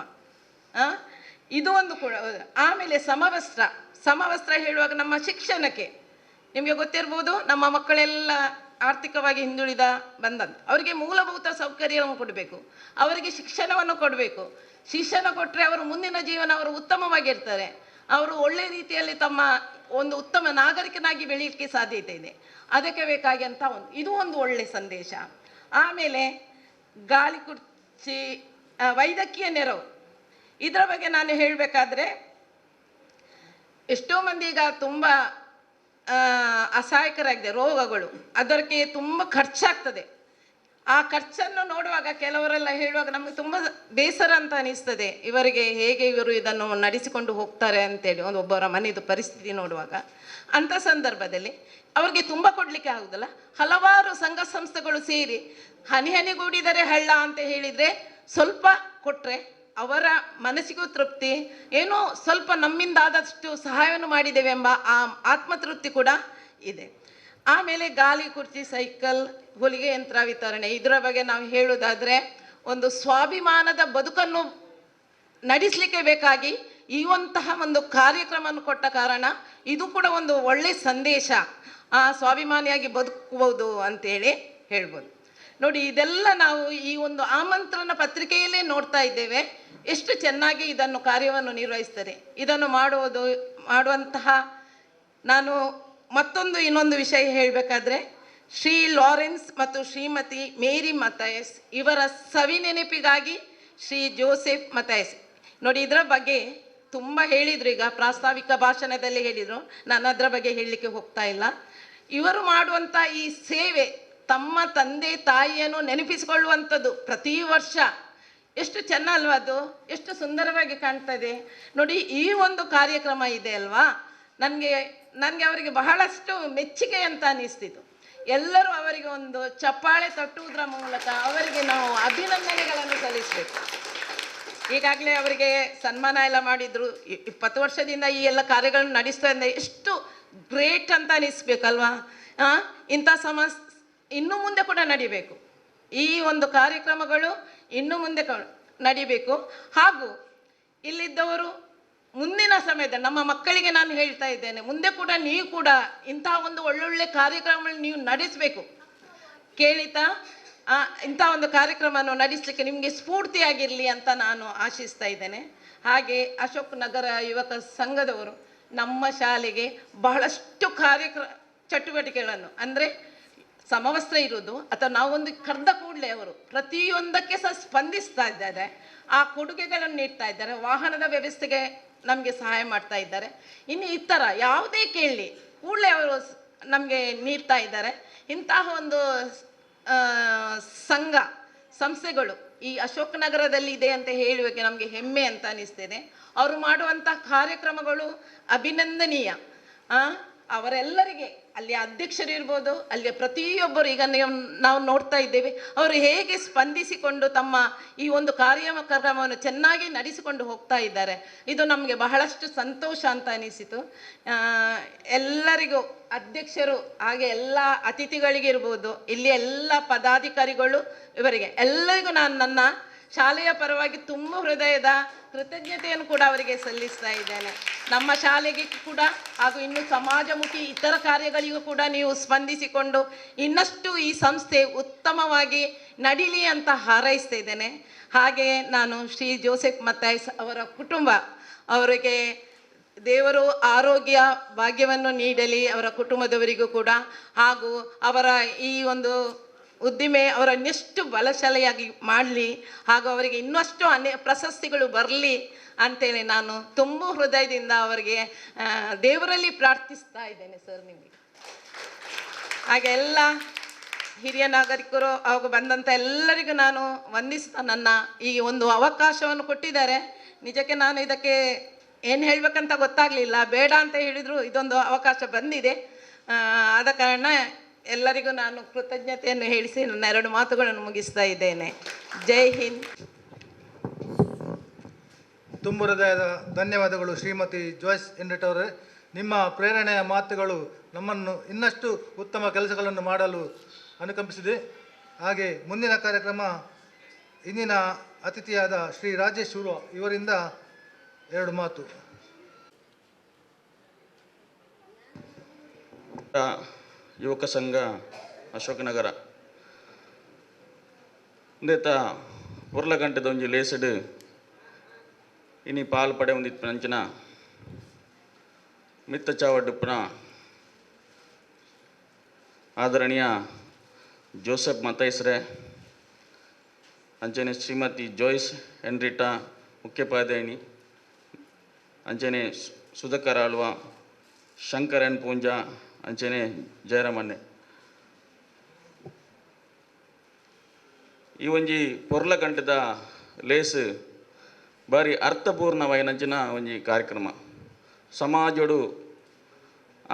ಇದು ಒಂದು ಕೂಡ. ಆಮೇಲೆ ಸಮವಸ್ತ್ರ ಹೇಳುವಾಗ ನಮ್ಮ ಶಿಕ್ಷಣಕ್ಕೆ ನಿಮಗೆ ಗೊತ್ತಿರ್ಬೋದು, ನಮ್ಮ ಮಕ್ಕಳೆಲ್ಲ ಆರ್ಥಿಕವಾಗಿ ಹಿಂದುಳಿದ ಬಂದಂತ, ಅವರಿಗೆ ಮೂಲಭೂತ ಸೌಕರ್ಯವನ್ನು ಕೊಡಬೇಕು, ಅವರಿಗೆ ಶಿಕ್ಷಣವನ್ನು ಕೊಡಬೇಕು. ಶಿಕ್ಷಣ ಕೊಟ್ಟರೆ ಅವರು ಮುಂದಿನ ಜೀವನ ಅವರು ಉತ್ತಮವಾಗಿರ್ತಾರೆ, ಅವರು ಒಳ್ಳೆ ರೀತಿಯಲ್ಲಿ ತಮ್ಮ ಒಂದು ಉತ್ತಮ ನಾಗರಿಕನಾಗಿ ಬೆಳೀಲಿಕ್ಕೆ ಸಾಧ್ಯತೆ ಇದೆ. ಅದಕ್ಕೆ ಬೇಕಾಗಿ ಅಂತ ಇದು ಒಂದು ಒಳ್ಳೆಯ ಸಂದೇಶ. ಆಮೇಲೆ ಗಾಳಿ ಕುರ್ಚಿ, ವೈದ್ಯಕೀಯ ನೆರವು, ಇದರ ಬಗ್ಗೆ ನಾನು ಹೇಳಬೇಕಾದ್ರೆ, ಎಷ್ಟೋ ಮಂದಿ ಈಗ ತುಂಬ ಅಸಹಾಯಕರಾಗಿದೆ, ರೋಗಗಳು, ಅದಕ್ಕೆ ತುಂಬ ಖರ್ಚಾಗ್ತದೆ. ಆ ಖರ್ಚನ್ನು ನೋಡುವಾಗ ಕೆಲವರೆಲ್ಲ ಹೇಳುವಾಗ ನಮಗೆ ತುಂಬ ಬೇಸರ ಅಂತ ಅನಿಸ್ತದೆ, ಇವರಿಗೆ ಹೇಗೆ ಇವರು ಇದನ್ನು ನಡೆಸಿಕೊಂಡು ಹೋಗ್ತಾರೆ ಅಂತೇಳಿ ಒಬ್ಬರ ಮನೆಯದು ಪರಿಸ್ಥಿತಿ ನೋಡುವಾಗ. ಅಂಥ ಸಂದರ್ಭದಲ್ಲಿ ಅವರಿಗೆ ತುಂಬ ಕೊಡಲಿಕ್ಕೆ ಆಗುವುದಿಲ್ಲ. ಹಲವಾರು ಸಂಘ ಸಂಸ್ಥೆಗಳು ಸೇರಿ ಹನಿ ಹನಿಗೂಡಿದರೆ ಹಳ್ಳ ಅಂತ ಹೇಳಿದರೆ ಸ್ವಲ್ಪ ಕೊಟ್ಟರೆ ಅವರ ಮನಸ್ಸಿಗೂ ತೃಪ್ತಿ, ಏನೋ ಸ್ವಲ್ಪ ನಮ್ಮಿಂದ ಆದಷ್ಟು ಸಹಾಯವನ್ನು ಮಾಡಿದ್ದೇವೆ ಎಂಬ ಆ ಆತ್ಮತೃಪ್ತಿ ಕೂಡ ಇದೆ. ಆಮೇಲೆ ಗಾಲಿ ಕುರ್ಚಿ, ಸೈಕಲ್, ಹೊಲಿಗೆ ಯಂತ್ರ ವಿತರಣೆ, ಇದರ ಬಗ್ಗೆ ನಾವು ಹೇಳುವುದಾದರೆ ಒಂದು ಸ್ವಾಭಿಮಾನದ ಬದುಕನ್ನು ನಡೆಸಲಿಕ್ಕೆ ಬೇಕಾಗಿ ಈ ಒಂದು ಕಾರ್ಯಕ್ರಮವನ್ನು ಕೊಟ್ಟ ಕಾರಣ ಇದು ಕೂಡ ಒಂದು ಒಳ್ಳೆಯ ಸಂದೇಶ, ಸ್ವಾಭಿಮಾನಿಯಾಗಿ ಬದುಕಬಹುದು ಅಂತೇಳಿ ಹೇಳ್ಬೋದು. ನೋಡಿ, ಇದೆಲ್ಲ ನಾವು ಈ ಒಂದು ಆಮಂತ್ರಣ ಪತ್ರಿಕೆಯಲ್ಲೇ ನೋಡ್ತಾ ಇದ್ದೇವೆ, ಎಷ್ಟು ಚೆನ್ನಾಗಿ ಇದನ್ನು ಕಾರ್ಯವನ್ನು ನಿರ್ವಹಿಸ್ತಾರೆ. ಇದನ್ನು ಮಾಡುವಂತಹ ನಾನು ಇನ್ನೊಂದು ವಿಷಯ ಹೇಳಬೇಕಾದ್ರೆ, ಶ್ರೀ ಲಾರೆನ್ಸ್ ಮತ್ತು ಶ್ರೀಮತಿ ಮೇರಿ ಮಥಾಯಸ್ ಇವರ ಸವಿನೆನಪಿಗಾಗಿ ಶ್ರೀ ಜೋಸೆಫ್ ಮಥಾಯಸ್. ನೋಡಿ, ಇದರ ಬಗ್ಗೆ ತುಂಬ ಹೇಳಿದರು, ಈಗ ಪ್ರಾಸ್ತಾವಿಕ ಭಾಷಣದಲ್ಲಿ ಹೇಳಿದರು, ನಾನು ಅದರ ಬಗ್ಗೆ ಹೇಳಲಿಕ್ಕೆ ಹೋಗ್ತಾ ಇಲ್ಲ. ಇವರು ಮಾಡುವಂಥ ಈ ಸೇವೆ, ತಮ್ಮ ತಂದೆ ತಾಯಿಯನ್ನು ನೆನಪಿಸಿಕೊಳ್ಳುವಂಥದ್ದು ಪ್ರತಿ ವರ್ಷ, ಎಷ್ಟು ಚೆನ್ನ ಅಲ್ವಾ, ಅದು ಎಷ್ಟು ಸುಂದರವಾಗಿ ಕಾಣ್ತದೆ ನೋಡಿ. ಈ ಒಂದು ಕಾರ್ಯಕ್ರಮ ಇದೆ ಅಲ್ವಾ, ನನಗೆ ಅವರಿಗೆ ಬಹಳಷ್ಟು ಮೆಚ್ಚುಗೆ ಅಂತ ಅನಿಸ್ತಿತ್ತು. ಎಲ್ಲರೂ ಅವರಿಗೆ ಒಂದು ಚಪ್ಪಾಳೆ ತಟ್ಟುವುದರ ಮೂಲಕ ಅವರಿಗೆ ನಾವು ಅಭಿನಂದನೆಗಳನ್ನು ಸಲ್ಲಿಸಬೇಕು. ಈಗಾಗಲೇ ಅವರಿಗೆ ಸನ್ಮಾನ ಎಲ್ಲ ಮಾಡಿದರು. 20 ವರ್ಷದಿಂದ ಈ ಎಲ್ಲ ಕಾರ್ಯಗಳನ್ನು ನಡೆಸ್ತಾ ಇದ್ದರೆ ಎಷ್ಟು ಗ್ರೇಟ್ ಅಂತ ಅನಿಸ್ಬೇಕಲ್ವಾ. ಇಂಥ ಇನ್ನು ಮುಂದೆ ಕೂಡ ನಡಿಬೇಕು, ಈ ಒಂದು ಕಾರ್ಯಕ್ರಮಗಳು ಇನ್ನು ಮುಂದೆ ನಡಿಬೇಕು. ಹಾಗೂ ಇಲ್ಲಿದ್ದವರು ಮುಂದಿನ ಸಮಯದಲ್ಲಿ ನಮ್ಮ ಮಕ್ಕಳಿಗೆ ನಾನು ಹೇಳ್ತಾ ಇದ್ದೇನೆ, ಮುಂದೆ ಕೂಡ ನೀವು ಕೂಡ ಇಂತಹ ಒಂದು ಒಳ್ಳೊಳ್ಳೆ ಕಾರ್ಯಕ್ರಮಗಳನ್ನು ನೀವು ನಡೆಸಬೇಕು. ಕೇಳಿತಾ ಇಂಥ ಒಂದು ಕಾರ್ಯಕ್ರಮವನ್ನು ನಡೆಸಲಿಕ್ಕೆ ನಿಮಗೆ ಸ್ಫೂರ್ತಿಯಾಗಿರಲಿ ಅಂತ ನಾನು ಆಶಿಸ್ತಾ ಇದ್ದೇನೆ. ಹಾಗೆ ಅಶೋಕ್ ನಗರ ಯುವಕ ಸಂಘದವರು ನಮ್ಮ ಶಾಲೆಗೆ ಬಹಳಷ್ಟು ಚಟುವಟಿಕೆಗಳನ್ನು, ಅಂದರೆ ಸಮವಸ್ತ್ರ ಇರುವುದು ಅಥವಾ ನಾವೊಂದು ಕರೆದ ಕೂಡಲೇ ಅವರು ಪ್ರತಿಯೊಂದಕ್ಕೆ ಸಹ ಸ್ಪಂದಿಸ್ತಾ ಇದ್ದಾರೆ, ಆ ಕೊಡುಗೆಗಳನ್ನು ನೀಡ್ತಾ ಇದ್ದಾರೆ. ವಾಹನದ ವ್ಯವಸ್ಥೆಗೆ ನಮಗೆ ಸಹಾಯ ಮಾಡ್ತಾ ಇದ್ದಾರೆ. ಇನ್ನು ಈ ಥರ ಯಾವುದೇ ಕೇಳಲಿ ಕೂಡಲೇ ಅವರು ನಮಗೆ ನೀಡ್ತಾ ಇದ್ದಾರೆ. ಇಂತಹ ಒಂದು ಸಂಸ್ಥೆಗಳು ಈ ಅಶೋಕ್ ನಗರದಲ್ಲಿ ಇದೆ ಅಂತ ಹೇಳುವಕ್ಕೆ ನಮಗೆ ಹೆಮ್ಮೆ ಅಂತ ಅನಿಸ್ತೇನೆ. ಅವರು ಮಾಡುವಂಥ ಕಾರ್ಯಕ್ರಮಗಳು ಅಭಿನಂದನೀಯ. ಅವರೆಲ್ಲರಿಗೆ ಅಲ್ಲಿಯ ಅಧ್ಯಕ್ಷರು ಇರ್ಬೋದು, ಅಲ್ಲಿಯ ಪ್ರತಿಯೊಬ್ಬರು ಈಗ ನಾವು ನೋಡ್ತಾ ಇದ್ದೇವೆ ಅವರು ಹೇಗೆ ಸ್ಪಂದಿಸಿಕೊಂಡು ತಮ್ಮ ಈ ಒಂದು ಕಾರ್ಯಕ್ರಮವನ್ನು ಚೆನ್ನಾಗಿ ನಡೆಸಿಕೊಂಡು ಹೋಗ್ತಾ ಇದ್ದಾರೆ. ಇದು ನಮಗೆ ಬಹಳಷ್ಟು ಸಂತೋಷ ಅಂತ ಅನಿಸಿತು. ಎಲ್ಲರಿಗೂ ಅಧ್ಯಕ್ಷರು ಹಾಗೆ ಎಲ್ಲ ಅತಿಥಿಗಳಿಗಿರ್ಬೋದು, ಇಲ್ಲಿ ಎಲ್ಲ ಪದಾಧಿಕಾರಿಗಳು ಇವರಿಗೆ ಎಲ್ಲರಿಗೂ ನಾನು ನನ್ನ ಶಾಲೆಯ ಪರವಾಗಿ ತುಂಬ ಹೃದಯದ ಕೃತಜ್ಞತೆಯನ್ನು ಕೂಡ ಅವರಿಗೆ ಸಲ್ಲಿಸ್ತಾ ಇದ್ದೇನೆ. ನಮ್ಮ ಶಾಲೆಗೆ ಕೂಡ ಹಾಗೂ ಇನ್ನು ಸಮಾಜಮುಖಿ ಇತರ ಕಾರ್ಯಗಳಿಗೂ ಕೂಡ ನೀವು ಸ್ಪಂದಿಸಿಕೊಂಡು ಇನ್ನಷ್ಟು ಈ ಸಂಸ್ಥೆ ಉತ್ತಮವಾಗಿ ನಡೀಲಿ ಅಂತ ಹಾರೈಸ್ತಾ ಇದ್ದೇನೆ. ಹಾಗೆ ನಾನು ಶ್ರೀ ಜೋಸೆಫ್ ಮತ್ತಾಯ್ಸ್ ಅವರ ಕುಟುಂಬ ಅವರಿಗೆ ದೇವರು ಆರೋಗ್ಯ ಭಾಗ್ಯವನ್ನು ನೀಡಲಿ, ಅವರ ಕುಟುಂಬದವರಿಗೂ ಕೂಡ, ಹಾಗೂ ಅವರ ಈ ಒಂದು ಉದ್ದಿಮೆ ಅವರ ಇನ್ನಷ್ಟು ಬಲಶಾಲಿಯಾಗಿ ಮಾಡಲಿ, ಹಾಗೂ ಅವರಿಗೆ ಇನ್ನಷ್ಟು ಪ್ರಶಸ್ತಿಗಳು ಬರಲಿ ಅಂತೇಳಿ ನಾನು ತುಂಬ ಹೃದಯದಿಂದ ಅವರಿಗೆ ದೇವರಲ್ಲಿ ಪ್ರಾರ್ಥಿಸ್ತಾ ಇದ್ದೇನೆ ಸರ್. ನಿಮಗೆ ಹಾಗೆ ಎಲ್ಲ ಹಿರಿಯ ನಾಗರಿಕರು ಹಾಗೂ ಬಂದಂಥ ಎಲ್ಲರಿಗೂ ನಾನು ವಂದಿಸ್ತಾ ನನ್ನ ಈ ಒಂದು ಅವಕಾಶವನ್ನು ಕೊಟ್ಟಿದ್ದಾರೆ. ನಿಜಕ್ಕೆ ನಾನು ಇದಕ್ಕೆ ಏನು ಹೇಳಬೇಕಂತ ಗೊತ್ತಾಗಲಿಲ್ಲ, ಬೇಡ ಅಂತ ಹೇಳಿದರು ಇದೊಂದು ಅವಕಾಶ ಬಂದಿದೆ. ಆದ ಕಾರಣ ಎಲ್ಲರಿಗೂ ನಾನು ಕೃತಜ್ಞತೆಯನ್ನು ಹೇಳಿಸಿ ನನ್ನ 2 ಮಾತುಗಳನ್ನು ಮುಗಿಸ್ತಾ ಇದ್ದೇನೆ. ಜೈ ಹಿಂದ್. ತುಂಬ ಹೃದಯದ ಧನ್ಯವಾದಗಳು ಶ್ರೀಮತಿ ಜೋಯ್ಸ್ ಹೆನ್ರಿಟ್ ಅವರೇ. ನಿಮ್ಮ ಪ್ರೇರಣೆಯ ಮಾತುಗಳು ನಮ್ಮನ್ನು ಇನ್ನಷ್ಟು ಉತ್ತಮ ಕೆಲಸಗಳನ್ನು ಮಾಡಲು ಅನುಕಂಪಿಸಿದೆ. ಹಾಗೆ ಮುಂದಿನ ಕಾರ್ಯಕ್ರಮ ಇಂದಿನ ಅತಿಥಿಯಾದ ಶ್ರೀ ರಾಜೇಶ್ ಉರ್ವ ಇವರಿಂದ 2 ಮಾತು. ಯುವಕ ಸಂಘ ಅಶೋಕನಗರ ಇಂದೇತ ಉರ್ಲಗಂಟೆದ ಒಂಜಿ ಲೇಸಡ್ ಇನಿ ಪಾಲ್ ಪಡೆ ಒಂದಿತ್ತು ನಂಚಿನ ಮಿತ್ತ ಚಾವಡ್ಡುಪ್ಪನ ಆದರಣೀಯ ಜೋಸೆಫ್ ಮತೈಸ್ರೆ ಅಂಚನೆ ಶ್ರೀಮತಿ ಜೋಯ್ಸ್ ಹೆನ್ರಿಟಾ ಮುಖ್ಯೋಪಾಧ್ಯಾಯಿನಿ, ಅಂಚನೆ ಸುಧಾಕರ್ ಆಳ್ವ, ಶಂಕರ್ ಎನ್ ಪೂಂಜಾ, ಅಂಚನೆ ಜಯರಾಮಣ್ಣೆ. ಈ ಒಂಜಿ ಪೊರ್ಲ ಗಂಟೆದ ಲೇಸ್ ಬಾರಿ ಅರ್ಥಪೂರ್ಣವಾಯಿನಂಚಿನ ಒಂಜಿ ಕಾರ್ಯಕ್ರಮ. ಸಮಾಜಡು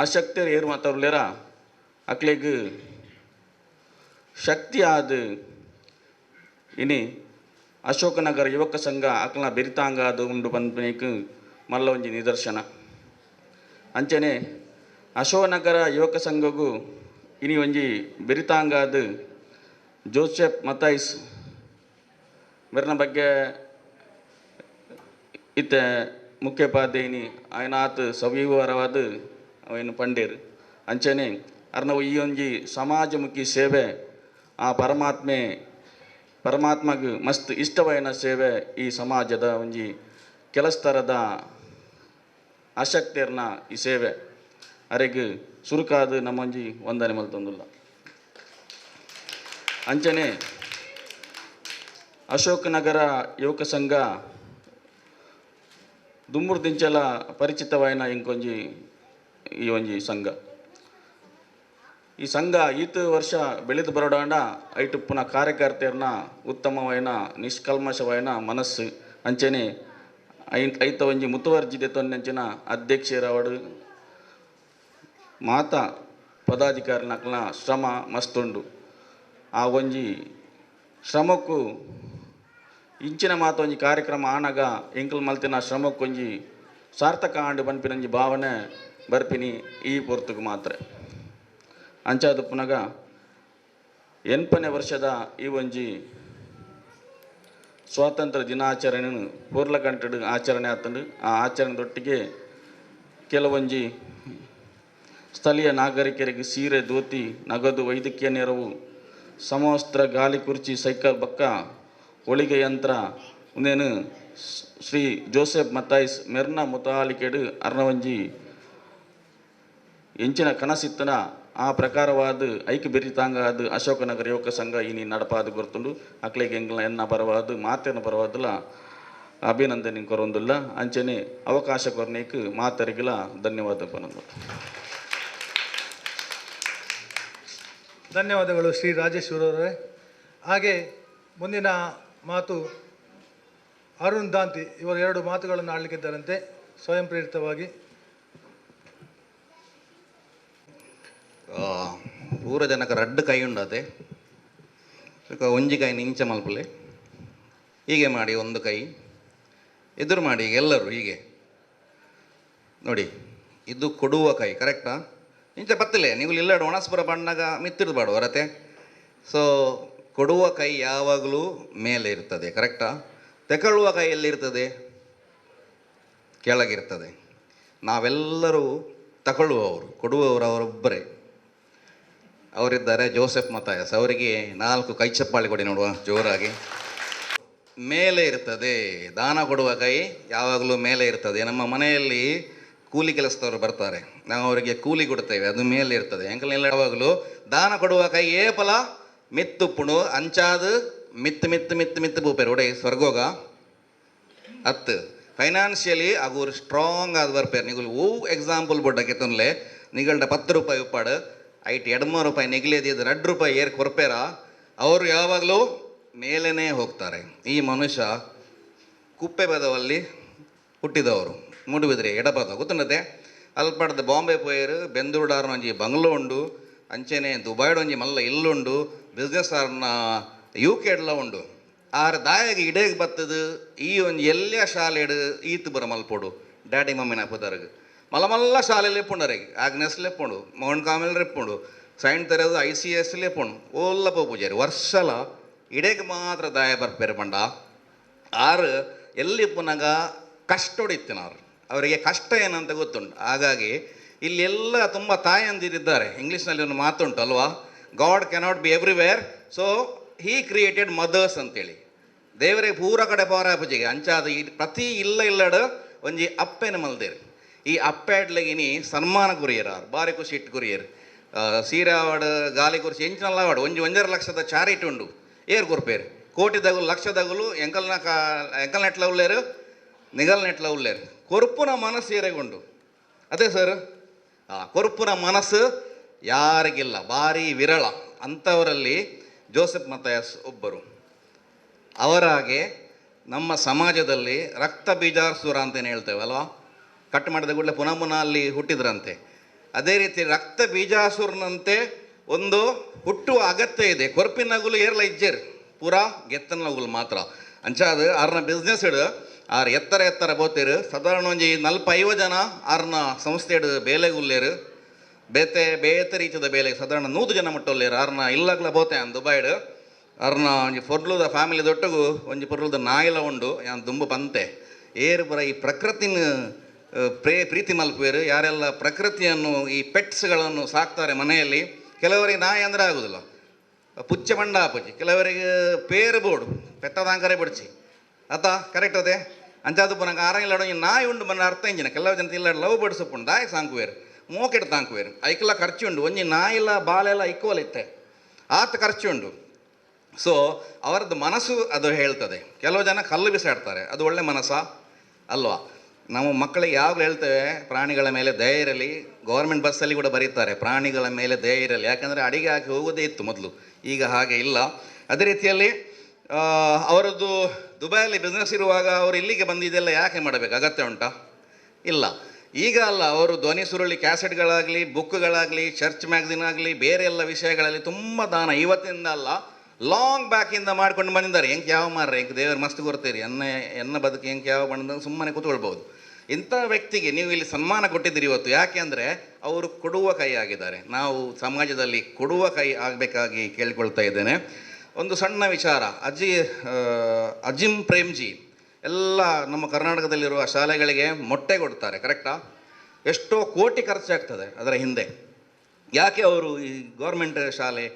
ಆಸಕ್ತಿಯರು ಏರು ಮಾತಾಡ್ಲೇರ ಅಕ್ಲೆಗ್ ಶಕ್ತಿ ಆದ ಇನಿ ಅಶೋಕನಗರ ಯುವಕ ಸಂಘ ಅಕ್ಲನ ಬೆರಿತಾಂಗ ಅದು ಉಂಡು ಬಂದ್ಬೇಕು ಮಲ್ಲ ಒಂಜಿ ನಿದರ್ಶನ. ಅಂಚನೆ ಅಶೋಕನಗರ ಯುವಕ ಸಂಘಗೂ ಇನಿ ಒಂಜಿ ಬೆರಿತಾಂಗಾದ ಜೋಸೆಫ್ ಮತೈಸ್ ಬೆರ್ನ ಬಗ್ಗೆ ಇತ್ತೆ ಮುಖ್ಯೋಪಾಧ್ಯಾಯಿನಿ ಆಯ್ನ ಆತ ಸವಿವರವಾದ ಅವೇನು ಪಂಡೇರು. ಅಂಚನೆ ಅರ್ನವು ಈ ಒಂಜಿ ಸಮಾಜಮುಖಿ ಸೇವೆ ಆ ಪರಮಾತ್ಮಗೆ ಮಸ್ತ್ ಇಷ್ಟವಾಯಿನ ಸೇವೆ ಈ ಸಮಾಜದ ಒಂಜಿ ಕೆಲಸ್ತರದ ಆಸಕ್ತಿಯರ್ನ ಈ ಸೇವೆ ಅರೆಗ್ ಸುರುಕಾದ ನಮ್ಮೊಂಜಿ ವಂದನೆ ಮಲ್ತೊಂದುಲ್ಲ. ಅಂಚನೆ ಅಶೋಕನಗರ ಯುವಕ ಸಂಘ ದುಮ್ಮೂರು ದಿಂಚಲ ಪರಿಚಿತವಾಯಿನ ಇಂಕೊಂಜಿ ಈ ಒಂಜಿ ಸಂಘ. ಈ ಸಂಘ ಈತ ವರ್ಷ ಬೆಳೆದು ಬರೋಡಾಂಡ ಐಟು ಪುನಃ ಕಾರ್ಯಕರ್ತೆಯರ್ನ ಉತ್ತಮವಾಯಿನ ನಿಷ್ಕಲ್ಮಶವಾಯಿನ ಮನಸ್ಸು. ಅಂಚನೆ ಐತ ಒಂಜಿ ಮುತುವರ್ಜಿದೆ ತೊನ್ನಂಚಿನ ಅಧ್ಯಕ್ಷರವಡು ಮಾತಾ ಪದಾಧಿಕಾರಿನ ಅಕ್ಲನ ಶ್ರಮ ಮಸ್ತುಂಡು. ಆ ಒಂಜಿ ಶ್ರಮಕ್ಕೂ ಇಂಚಿನ ಮಾತು ಒಂಜಿ ಕಾರ್ಯಕ್ರಮ ಆನಾಗ ಎಂಕಲ್ ಮಲ್ತಿನ ಶ್ರಮಕ್ಕೊಂಜಿ ಸಾರ್ಥಕ ಆಂಡು ಬನ್ಪಿನಂಜಿ ಭಾವನೆ ಬರ್ಪಿನಿ ಈ ಪೊರ್ತುಗು ಮಾತ್ರ. ಅಂಚಾದ ಪುನಗ 8ನೇ ವರ್ಷದ ಈ ಒಂಜಿ ಸ್ವಾತಂತ್ರ್ಯ ದಿನಾಚರಣೆಯನ್ನು ಪೂರ್ಲಗಂಟೆಡು ಆಚರಣೆ ಆತಂಡು. ಆ ಆಚರಣೆದೊಟ್ಟಿಗೆ ಕೆಲವೊಂಜಿ ಸ್ಥಳೀಯ ನಾಗರಿಕರಿಗೆ ಸೀರೆ, ಧೋತಿ, ನಗದು, ವೈದ್ಯಕೀಯ ನೆರವು ಸಮವಸ್ತ್ರ ಗಾಲಿ ಕುರ್ಚಿ ಸೈಕಲ್ ಬಕ್ಕ ಹೊಳಿಗೆ ಯಂತ್ರ ಉಂದೇನು ಶ್ರೀ ಜೋಸೆಫ್ ಮತ್ತಾಯಿಸ್ ಮೆರ್ನ ಮುತಾಲಿಕೆಡು ಅರ್ನವಂಜಿ ಎಂಚಿನ ಕನಸಿತ್ತನ ಆ ಪ್ರಕಾರವಾದ ಐಕ್ಯ ಬೆರಿತಾಂಗ ಅದು ಅಶೋಕನಗರ ಯುವಕ ಸಂಘ ಇನಿ ನಡಪಾದು ಗೊತ್ತುಂಡು ಅಕ್ಲೆಗೆ ಎಂಗ್ಲ ಎನ್ನ ಪರವಾದು ಮಾತೇನ ಪರವಾದಲ್ಲ ಅಭಿನಂದನೆ ಕೊರೊಂದುಲ್ಲ ಅಂಚನೆ ಅವಕಾಶ ಕೊರ್ನೇಕ್ ಮಾತರಿಗಿಲ ಧನ್ಯವಾದ ಪನಂದು. ಧನ್ಯವಾದಗಳು ಶ್ರೀ ರಾಜೇಶ್ವರರವರೇ. ಹಾಗೆ ಮುಂದಿನ ಮಾತು ಅರುಣ್ ದಾಂತಿ ಇವರು 2 ಮಾತುಗಳನ್ನು ಆಡಲಿಕ್ಕಿದ್ದಾರಂತೆ ಸ್ವಯಂ ಪ್ರೇರಿತವಾಗಿ. ಪೂರ ಜನಕ್ಕೆ ರಡ್ಡು ಕೈ ಉಂಡದೆ ಒಂಜಿ ಕೈ ನಿಂಚ ಮಲ್ಪಲೆ ಹೀಗೆ ಮಾಡಿ ಒಂದು ಕೈ ಎದುರು ಮಾಡಿ ಎಲ್ಲರೂ ಹೀಗೆ ನೋಡಿ, ಇದು ಕೊಡುವ ಕೈ ಕರೆಕ್ಟಾ? ಇಂಚ ಬತ್ತಲೆ ನೀವು ಇಲ್ಲಾಡು ಒಣಸ್ಪುರ ಬಣ್ಣಗ ಮಿತ್ತಿರ್ದು ಬಾಡು ಹೊರತೆ. ಸೊ ಕೊಡುವ ಕೈ ಯಾವಾಗಲೂ ಮೇಲೆ ಇರ್ತದೆ ಕರೆಕ್ಟಾ? ತಗೊಳ್ಳುವ ಕೈ ಎಲ್ಲಿರ್ತದೆ? ಕೆಳಗಿರ್ತದೆ. ನಾವೆಲ್ಲರೂ ತಗೊಳ್ಳುವವರು, ಕೊಡುವವರು ಅವರೊಬ್ಬರೇ. ಅವರಿದ್ದಾರೆ ಜೋಸೆಫ್ ಮತ್ತಾಯಸ್. ಅವರಿಗೆ 4 ಕೈ ಚಪ್ಪಾಳಿ ಕೊಡಿ ನೋಡುವ ಜೋರಾಗಿ. ಮೇಲೆ ಇರ್ತದೆ, ದಾನ ಕೊಡುವ ಕೈ ಯಾವಾಗಲೂ ಮೇಲೆ ಇರ್ತದೆ. ನಮ್ಮ ಮನೆಯಲ್ಲಿ ಕೂಲಿ ಕೆಲಸದವರು ಬರ್ತಾರೆ, ನಾವು ಅವರಿಗೆ ಕೂಲಿ ಕೊಡ್ತೇವೆ, ಅದು ಮೇಲೆ ಇರ್ತದೆ. ಎಂಕಲೆಲ್ಲ ಯಾವಾಗಲೂ ದಾನ ಕೊಡುವ ಕೈ ಏಪಲ ಮಿತ್ತುಪ್ಪುಣು ಅಂಚಾದು ಮಿತ್ತು ಮಿತ್ತು ಮಿತ್ತು ಮಿತ್ತು ಪೂಪೇರು ಒಡೆ ಸ್ವರ್ಗೋಗ ಅತ್ತು ಫೈನಾನ್ಷಿಯಲಿ ಅವರು ಸ್ಟ್ರಾಂಗ್ ಆದ ಬರ್ಪೇರು. ನಿಗಳು ಓ ಎಕ್ಸಾಂಪಲ್ ಬೊಡ್ಡಕ್ಕೆ ತೊಂದಲೆ ನಿಗಳ್ಡ 10 ರೂಪಾಯಿ ಉಪ್ಪಾಡು ಐಟ್ 2-3 ರೂಪಾಯಿ ನಿಗಲೇದಿದ್ದು 2 ರೂಪಾಯಿ ಏರ್ ಕೊರ್ಪೇರ ಅವರು ಯಾವಾಗಲೂ ಮೇಲೇ ಹೋಗ್ತಾರೆ. ಈ ಮನುಷ್ಯ ಕುಪ್ಪೆ ಬದವಲ್ಲಿ ಹುಟ್ಟಿದವರು, ಮೂಡುಬಿದ್ರೆ ಎಡಪದ ಗೊತ್ತುಂಡದೆ. ಅಲ್ಪಡ್ದು ಬಾಂಬೆ ಪೋಯರು ಬೆಂದೂರ್ಡಾರ್ನ ಒಂಜಿ ಬಂಗ್ಲೋ ಉಂಡು, ಅಂಚೆನೆ ದುಬೈಡ್ ಒಂಜಿ ಮಲ್ಲ ಇಲ್ಲುಂಡು, ಬಿಸ್ನೆಸ್ ಆರ್ನ UK ಉಂಡು. ಆರು ದಾಯಾಗಿ ಇಡೇಗೆ ಬತ್ತದು ಈ ಒಂದು ಎಲ್ಲ ಶಾಲೆಡು ಈತು ಬರ ಮಲ್ಪೋಡು ಡ್ಯಾಡಿ ಮಮ್ಮಿನ ಪುದರ್ಗೆ ಮಲ್ಲ ಮಲ್ಲ ಶಾಲೆಯಲ್ಲಿ ಎಪ್ಪುಂಡರಿಗೆ ಆಗ್ನೆಸ್ಲಿ ಎಪ್ಪುಂಡು, ಮೌಂಟ್ ಕಾಮೆಲ್ ಎಪ್ಪುಂಡು, ಸೈನ್ ತೆರೆದು ICS ಎಪ್ಪುಂಡು ಓಲ್ಲ ಪೂಜಾರಿ ವರ್ಷಲ ಇಡೇಗೆ ಮಾತ್ರ ದಾಯ ಬರ್ಪೇರು ಪಂಡ. ಆರು ಎಲ್ಲಿ ಪುನಗ ಕಷ್ಟ ಹೊಡಿತಿನಾರು, ಅವರಿಗೆ ಕಷ್ಟ ಏನಂತ ಗೊತ್ತುಂಟು. ಹಾಗಾಗಿ ಇಲ್ಲಿ ಎಲ್ಲ ತುಂಬ ತಾಯಂದಿರಿದ್ದಾರೆ. ಇಂಗ್ಲೀಷ್ನಲ್ಲಿ ಒಂದು ಮಾತುಂಟು ಅಲ್ವಾ, God cannot be everywhere, so he created mothers ಅಂತೇಳಿ. ದೇವರೇ ಪೂರ ಕಡೆ ಪವರ ಪೂಜೆಗೆ ಅಂಚಾದ ಈ ಪ್ರತಿ ಇಲ್ಲಡು ಒಂಜಿ ಅಪ್ಪೆನ ಮಲ್ದೇರು. ಈ ಅಪ್ಪೆಡ್ಲಗಿನಿ ಸನ್ಮಾನ ಕುರಿಯರು ಬಾರಿ ಖುಷಿ ಇಟ್ಟು ಕುರಿಯರು. ಸೀರೆ ಅವಾರ್ಡ್ ಗಾಲಿ ಕುರ್ಸಿ ಎಂಚಿನಲ್ಲ ಅವಾರ್ಡ್ 1.5 ಲಕ್ಷದ ಚಾರಿಟಿ ಉಂಡು ಏರ್ ಕೊರ್ಪೇರು. ಕೋಟಿದಗುಲು ಲಕ್ಷದಗುಲು ಎಂಕಲ್ ನೆಟ್ಲ ಉಳ್ಳೇರು ನಿಗಲ್ ನೆಟ್ಲ ಉಳ್ಳೇರು. ಕೊರುಪುನ ಮನಸ್ಸು ಏರೆಗೊಂಡು ಅದೇ ಸರ್, ಕೊರುಪುನ ಮನಸ್ಸು ಯಾರಿಗಿಲ್ಲ, ಭಾರಿ ವಿರಳ. ಅಂಥವರಲ್ಲಿ ಜೋಸೆಫ್ ಮತ್ತಾಯಸ್ ಒಬ್ಬರು. ಅವರಾಗೆ ನಮ್ಮ ಸಮಾಜದಲ್ಲಿ ರಕ್ತ ಬೀಜಾಸುರ ಅಂತೇನು ಹೇಳ್ತೇವೆ ಅಲ್ವಾ, ಕಟ್ ಮಾಡಿದ ಕೂಡಲೇ ಪುನಃ ಅಲ್ಲಿ ಹುಟ್ಟಿದ್ರಂತೆ. ಅದೇ ರೀತಿ ರಕ್ತ ಬೀಜಾಸುರನಂತೆ ಒಂದು ಹುಟ್ಟುವ ಅಗತ್ಯ ಇದೆ. ಕೊರ್ಪಿನ ನಗುಲು ಏರ್ಲ ಇಜ್ಜೇರು ಪೂರಾ ಗೆತ್ತನ ನಗುಲು ಮಾತ್ರ ಅಂಚಾದ ಆರ್ನ ಬಿಸ್ನೆಸ್ ಇಡು ಆರು ಎತ್ತರ ಬೋತೇರು. ಸಾಧಾರಣ ಒಂಜಿ 40-50 ಜನ ಆರ್ನ ಸಂಸ್ಥೆ ಇಡು ಬೇಲೆಗುಲ್ಲೇರು. ಬೇತೆ ರೀತಿಯ ಬೇಲೆ ಸಾಧಾರಣ 100 ಜನ ಮುಟ್ಟೊಲ್ಲೇರು. ಆರ್ನ ಇಲ್ಲಾಗ್ಲ ಬೋತೆ ಅನ್ ದುಬೈಡ್ ಅರ್ನ ಒಂಜಿ ಪೊರ್ಲುದ ಫ್ಯಾಮಿಲಿ ದೊಟ್ಟಗು ಒಂಜಿ ಪೊರ್ಲುದ ನಾಯಿಲ ಉಂಡು ಯಾನ್ ದುಂಬು ಪಂತೆ ಏರು ಬರ ಈ ಪ್ರಕೃತಿನ ಪ್ರೀತಿ ಮಲ್ಪೇರು. ಯಾರೆಲ್ಲ ಪ್ರಕೃತಿಯನ್ನು ಈ ಪೆಟ್ಸ್ಗಳನ್ನು ಸಾಕ್ತಾರೆ ಮನೆಯಲ್ಲಿ, ಕೆಲವರಿಗೆ ನಾಯಿ ಅಂದರೆ ಆಗೋದಿಲ್ಲ, ಪುಚ್ಚ ಬಂಡ ಆಪುಜಿ, ಕೆಲವರಿಗೆ ಪೇರು ಬೋಡು ಪೆಟ್ಟದಾಂಕರೆ ಬಿಡ್ಚಿ ಅತ ಕರೆಕ್ಟ್ ಅದೇ ಅಂಚಾದು ಪುನಂಗೆ ಆರಂಗಿಲ್ಲ ನಾಯಿ ಉಂಡು ಬಂದ ಅರ್ಥ ಇಂಜಿನ ಕೆಲವು ಜನ ಇಲ್ಲ ಲವ್ ಬಡಿಸಪ್ಪುಂಡು ದಾಯಿ ಸಾಂಕುವೇರು ಮೋಕೆಟ್ ತಾಂಕುವೇರು ಐಕ್ಲ ಖರ್ಚು ಉಂಡು ಒಂಜಿ ನಾಯಿಲ್ಲ ಬಾಲೆಲ್ಲ ಇಕ್ವಲಿತ್ತೆ ಆತ ಖರ್ಚು ಉಂಡು. ಸೊ ಅವರದ್ದು ಮನಸ್ಸು ಅದು ಹೇಳ್ತದೆ. ಕೆಲವು ಜನ ಕಲ್ಲು ಬಿಸಾಡ್ತಾರೆ, ಅದು ಒಳ್ಳೆ ಮನಸ್ಸ ಅಲ್ವಾ? ನಾವು ಮಕ್ಕಳಿಗೆ ಯಾವಾಗಲೂ ಹೇಳ್ತೇವೆ ಪ್ರಾಣಿಗಳ ಮೇಲೆ ದಯೆ ಇರಲಿ. ಗೌರ್ಮೆಂಟ್ ಬಸ್ಸಲ್ಲಿ ಕೂಡ ಬರೀತಾರೆ ಪ್ರಾಣಿಗಳ ಮೇಲೆ ದಯೆ ಇರಲಿ, ಯಾಕಂದರೆ ಅಡಿಗೆ ಹಾಕಿ ಹೋಗೋದೇ ಇತ್ತು ಮೊದಲು, ಈಗ ಹಾಗೆ ಇಲ್ಲ. ಅದೇ ರೀತಿಯಲ್ಲಿ ಅವರದ್ದು ದುಬೈಯಲ್ಲಿ ಬಿಸ್ನೆಸ್ ಇರುವಾಗ ಅವರು ಇಲ್ಲಿಗೆ ಬಂದಿದ್ದೆಲ್ಲ ಯಾಕೆ ಮಾಡಬೇಕು, ಅಗತ್ಯ ಉಂಟಾ? ಇಲ್ಲ. ಈಗ ಅಲ್ಲ, ಅವರು ಧ್ವನಿ ಸುರುಳಿ ಕ್ಯಾಸೆಟ್ಗಳಾಗಲಿ ಬುಕ್ಗಳಾಗಲಿ ಚರ್ಚ್ ಮ್ಯಾಗ್ಝಿನ್ ಆಗಲಿ ಬೇರೆ ಎಲ್ಲ ವಿಷಯಗಳಲ್ಲಿ ತುಂಬ ದಾನ ಇವತ್ತಿಂದ ಅಲ್ಲ ಲಾಂಗ್ ಬ್ಯಾಕಿಂದ ಮಾಡ್ಕೊಂಡು ಬಂದಿದ್ದಾರೆ. ಹೆಂಗೆ ಯಾವ ಮಾರ್ರೆ ಹೆಂಗೆ ದೇವರು ಮಸ್ತ್ ಕೊಡ್ತೀರಿ ಎನ್ನ ಬದುಕು ಹೆಂಗೆ ಯಾವ ಬಂದ ಸುಮ್ಮನೆ ಕೂತ್ಕೊಳ್ಬೋದು. ಇಂಥ ವ್ಯಕ್ತಿಗೆ ನೀವು ಇಲ್ಲಿ ಸನ್ಮಾನ ಕೊಟ್ಟಿದ್ದೀರಿ ಇವತ್ತು. ಯಾಕೆ ಅಂದರೆ ಅವರು ಕೊಡುವ ಕೈ ಆಗಿದ್ದಾರೆ. ನಾವು ಸಮಾಜದಲ್ಲಿ ಕೊಡುವ ಕೈ ಆಗಬೇಕಾಗಿ ಕೇಳ್ಕೊಳ್ತಾ ಇದ್ದೇನೆ. ಒಂದು ಸಣ್ಣ ವಿಚಾರ, ಅಜಿಂ ಪ್ರೇಮ್ಜಿ ಎಲ್ಲ ನಮ್ಮ ಕರ್ನಾಟಕದಲ್ಲಿರುವ ಶಾಲೆಗಳಿಗೆ ಮೊಟ್ಟೆ ಕೊಡ್ತಾರೆ, ಕರೆಕ್ಟಾ? ಎಷ್ಟೋ ಕೋಟಿ ಖರ್ಚಾಗ್ತದೆ ಅದರ ಹಿಂದೆ. ಯಾಕೆ ಅವರು ಈ ಗೌರ್ಮೆಂಟ್ ಶಾಲೆ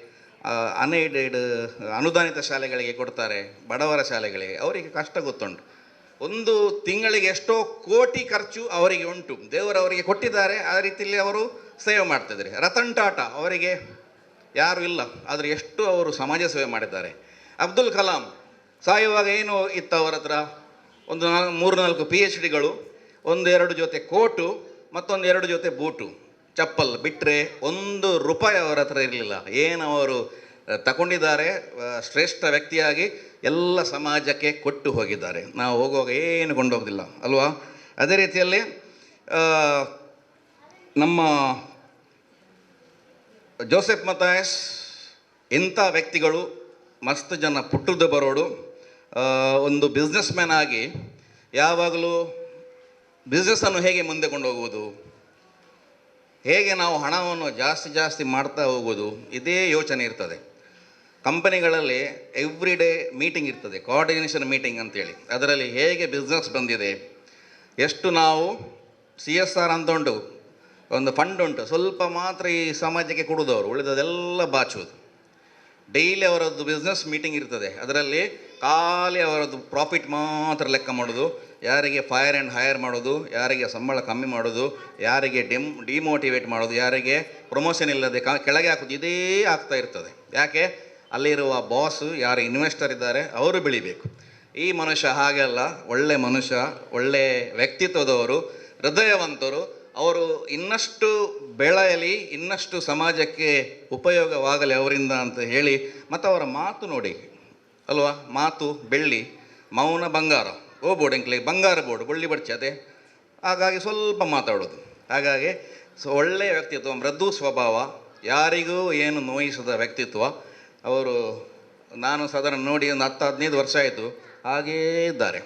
ಅನ್ಎಯ್ಡೆಡ್ ಅನುದಾನಿತ ಶಾಲೆಗಳಿಗೆ ಕೊಡ್ತಾರೆ, ಬಡವರ ಶಾಲೆಗಳಿಗೆ, ಅವರಿಗೆ ಕಷ್ಟ ಗೊತ್ತುಂಟು. ಒಂದು ತಿಂಗಳಿಗೆ ಎಷ್ಟೋ ಕೋಟಿ ಖರ್ಚು ಅವರಿಗೆ ಉಂಟು, ದೇವರು ಅವರಿಗೆ ಕೊಟ್ಟಿದ್ದಾರೆ, ಆ ರೀತಿಯಲ್ಲಿ ಅವರು ಸೇವೆ ಮಾಡ್ತಿದ್ದಾರೆ. ರತನ್ ಟಾಟಾ ಅವರಿಗೆ ಯಾರು ಇಲ್ಲ, ಆದರೆ ಎಷ್ಟು ಅವರು ಸಮಾಜ ಸೇವೆ ಮಾಡಿದ್ದಾರೆ. ಅಬ್ದುಲ್ ಕಲಾಂ ಸಾಯುವಾಗ ಏನು ಇತ್ತು ಅವರ ಹತ್ರ? ಒಂದು 3-4 PhDಗಳು, 1-2 ಜೊತೆ ಕೋಟು, ಮತ್ತೊಂದು 2 ಜೊತೆ ಬೂಟು ಚಪ್ಪಲ್ ಬಿಟ್ಟರೆ ₹1 ಅವರ ಹತ್ರ ಇರಲಿಲ್ಲ. ಏನು ಅವರು ತಗೊಂಡಿದ್ದಾರೆ, ಶ್ರೇಷ್ಠ ವ್ಯಕ್ತಿಯಾಗಿ ಎಲ್ಲ ಸಮಾಜಕ್ಕೆ ಕೊಟ್ಟು ಹೋಗಿದ್ದಾರೆ. ನಾವು ಹೋಗುವಾಗ ಏನು ಕೊಂಡೋಗೋದಿಲ್ಲ ಅಲ್ವಾ? ಅದೇ ರೀತಿಯಲ್ಲಿ ನಮ್ಮ ಜೋಸೆಫ್ ಮತಾಯಸ್ ಇಂಥ ವ್ಯಕ್ತಿಗಳು ಮಸ್ತ್ ಜನ ಪುಟ್ಟದ್ದು ಬರೋಡು. ಒಂದು ಬಿಸ್ನೆಸ್ ಮ್ಯಾನ್ ಆಗಿ ಯಾವಾಗಲೂ ಬಿಸ್ನೆಸ್ಸನ್ನು ಹೇಗೆ ಮುಂದೆ ಕೊಂಡೋಗುವುದು, ಹೇಗೆ ನಾವು ಹಣವನ್ನು ಜಾಸ್ತಿ ಮಾಡ್ತಾ ಹೋಗೋದು, ಇದೇ ಯೋಚನೆ ಇರ್ತದೆ. ಕಂಪನಿಗಳಲ್ಲಿ ಎವ್ರಿ ಡೇ ಮೀಟಿಂಗ್ ಇರ್ತದೆ, ಕೋಆರ್ಡಿನೇಷನ್ ಮೀಟಿಂಗ್ ಅಂತೇಳಿ. ಅದರಲ್ಲಿ ಹೇಗೆ ಬಿಸ್ನೆಸ್ ಬಂದಿದೆ, ಎಷ್ಟು ನಾವು CSR ಅಂತ ಉಂಟು, ಒಂದು ಫಂಡ್ ಉಂಟು, ಸ್ವಲ್ಪ ಮಾತ್ರ ಈ ಸಮಾಜಕ್ಕೆ ಕೊಡೋದವರು, ಉಳಿದದೆಲ್ಲ ಬಾಚೋದು. ಡೈಲಿ ಅವರದ್ದು ಬಿಸ್ನೆಸ್ ಮೀಟಿಂಗ್ ಇರ್ತದೆ, ಅದರಲ್ಲಿ ಖಾಲಿ ಅವರದ್ದು ಪ್ರಾಫಿಟ್ ಮಾತ್ರ ಲೆಕ್ಕ ಮಾಡೋದು, ಯಾರಿಗೆ ಫೈರ್ ಆ್ಯಂಡ್ ಹೈರ್ ಮಾಡೋದು, ಯಾರಿಗೆ ಸಂಬಳ ಕಮ್ಮಿ ಮಾಡೋದು, ಯಾರಿಗೆ ಡಿಮೋಟಿವೇಟ್ ಮಾಡೋದು, ಯಾರಿಗೆ ಪ್ರಮೋಷನ್ ಇಲ್ಲದೆ ಕೆಳಗೆ ಹಾಕೋದು, ಇದೇ ಆಗ್ತಾ ಇರ್ತದೆ. ಯಾಕೆ? ಅಲ್ಲಿರುವ ಬಾಸು, ಯಾರು ಇನ್ವೆಸ್ಟರ್ ಇದ್ದಾರೆ ಅವರು ಬೆಳಿಬೇಕು. ಈ ಮನುಷ್ಯ ಹಾಗೆಲ್ಲ ಒಳ್ಳೆ ಮನುಷ್ಯ, ಒಳ್ಳೆ ವ್ಯಕ್ತಿತ್ವದವರು, ಹೃದಯವಂತರು. ಅವರು ಇನ್ನಷ್ಟು ಬೆಳೆಯಲಿ, ಇನ್ನಷ್ಟು ಸಮಾಜಕ್ಕೆ ಉಪಯೋಗವಾಗಲಿ ಅವರಿಂದ ಅಂತ ಹೇಳಿ. ಮತ್ತು ಅವರ ಮಾತು ನೋಡಿ ಅಲ್ವಾ, ಮಾತು ಬೆಳ್ಳಿ, ಮೌನ ಬಂಗಾರ. ಓ ಬೋರ್ಡ್ ಬಂಗಾರ ಬೋರ್ಡ್ ಬಳ್ಳಿ ಬಡ್ಚದೆ. ಹಾಗಾಗಿ ಸ್ವಲ್ಪ ಮಾತಾಡೋದು. ಹಾಗಾಗಿ ಒಳ್ಳೆಯ ವ್ಯಕ್ತಿತ್ವ, ಮೃದು ಸ್ವಭಾವ, ಯಾರಿಗೂ ಏನು ನೋಯಿಸದ ವ್ಯಕ್ತಿತ್ವ ಅವರು. ನಾನು ಸಾಧಾರಣ ನೋಡಿ ಒಂದು 10-15 ವರ್ಷ ಆಯಿತು, ಹಾಗೇ ಇದ್ದಾರೆ.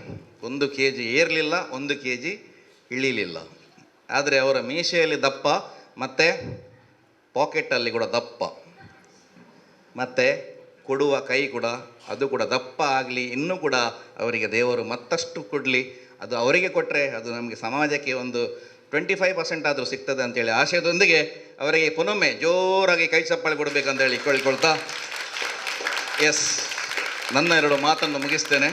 1 kg ಏರಲಿಲ್ಲ, 1 kg ಇಳಿಲಿಲ್ಲ. ಆದರೆ ಅವರ ಮೀಸೆಯಲ್ಲಿ ದಪ್ಪ, ಮತ್ತು ಪಾಕೆಟಲ್ಲಿ ಕೂಡ ದಪ್ಪ, ಮತ್ತು ಕೊಡುವ ಕೈ ಕೂಡ ಅದು ಕೂಡ ದಪ್ಪ ಆಗಲಿ. ಇನ್ನೂ ಕೂಡ ಅವರಿಗೆ ದೇವರು ಮತ್ತಷ್ಟು ಕೊಡಲಿ. ಅದು ಅವರಿಗೆ ಕೊಟ್ಟರೆ ಅದು ನಮಗೆ ಸಮಾಜಕ್ಕೆ ಒಂದು 25% ಆದರೂ ಸಿಗ್ತದೆ ಅಂತೇಳಿ ಆಶಯದೊಂದಿಗೆ ಅವರಿಗೆ ಪುನೊಮ್ಮೆ ಜೋರಾಗಿ ಕೈ ಚಪ್ಪಾಳೆ ಕೊಡಬೇಕಂತ ಹೇಳಿ ಕೇಳಿಕೊಳ್ತಾ, ಎಸ್, ನನ್ನ 2 ಮಾತನ್ನು ಮುಗಿಸ್ತೇನೆ.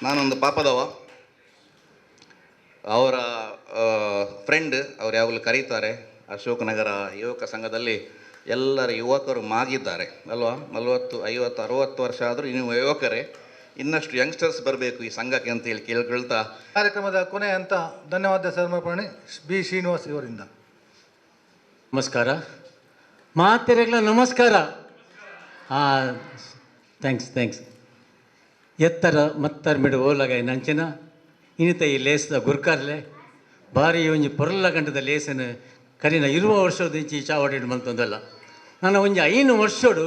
ನಾನೊಂದು ಪಾಪದವ, ಅವರ ಫ್ರೆಂಡ್, ಅವ್ರು ಯಾವಾಗಲೂ ಕರೀತಾರೆ. ಅಶೋಕನಗರ ಯುವಕ ಸಂಘದಲ್ಲಿ ಎಲ್ಲರ ಯುವಕರು ಮಾಗಿದ್ದಾರೆ ಅಲ್ವಾ? 40, 50, 60 ವರ್ಷ ಆದರೂ ನೀವು ಯುವಕರೇ, ಇನ್ನಷ್ಟು ಯಂಗ್ಸ್ಟರ್ಸ್ ಬರಬೇಕು ಈ ಸಂಘಕ್ಕೆ ಅಂತೇಳಿ ಕೇಳ್ಕೊಳ್ತಾ ಕಾರ್ಯಕ್ರಮದ ಕೊನೆ ಅಂತ ಧನ್ಯವಾದ ಸಮರ್ಪಣೆ ಬಿ ಶ್ರೀನಿವಾಸ್ ಇವರಿಂದ. ನಮಸ್ಕಾರ ಮಾತೆರೆಗ್ಲ, ನಮಸ್ಕಾರ. ಥ್ಯಾಂಕ್ಸ್. ಎತ್ತರ ಮತ್ತರ ಮಿಡು ಓಲಗ ನಂಚಿನ ಇನಿತ ಈ ಲೇಸ್ದ ಗುರ್ಕಾರ್ಲೆ ಭಾರಿ ಒಂಜಿ ಪೊರ್ಲ ಗಂಟದ ಲೇಸನು ಕರಿನ 20 ವರ್ಷದ ಇಂಚಿ ಚಾವಡಿ ಮಲ್ತೊಂದಲ್ಲ. ನಾನು ಒಂಜಿ 5 ವರ್ಷಡು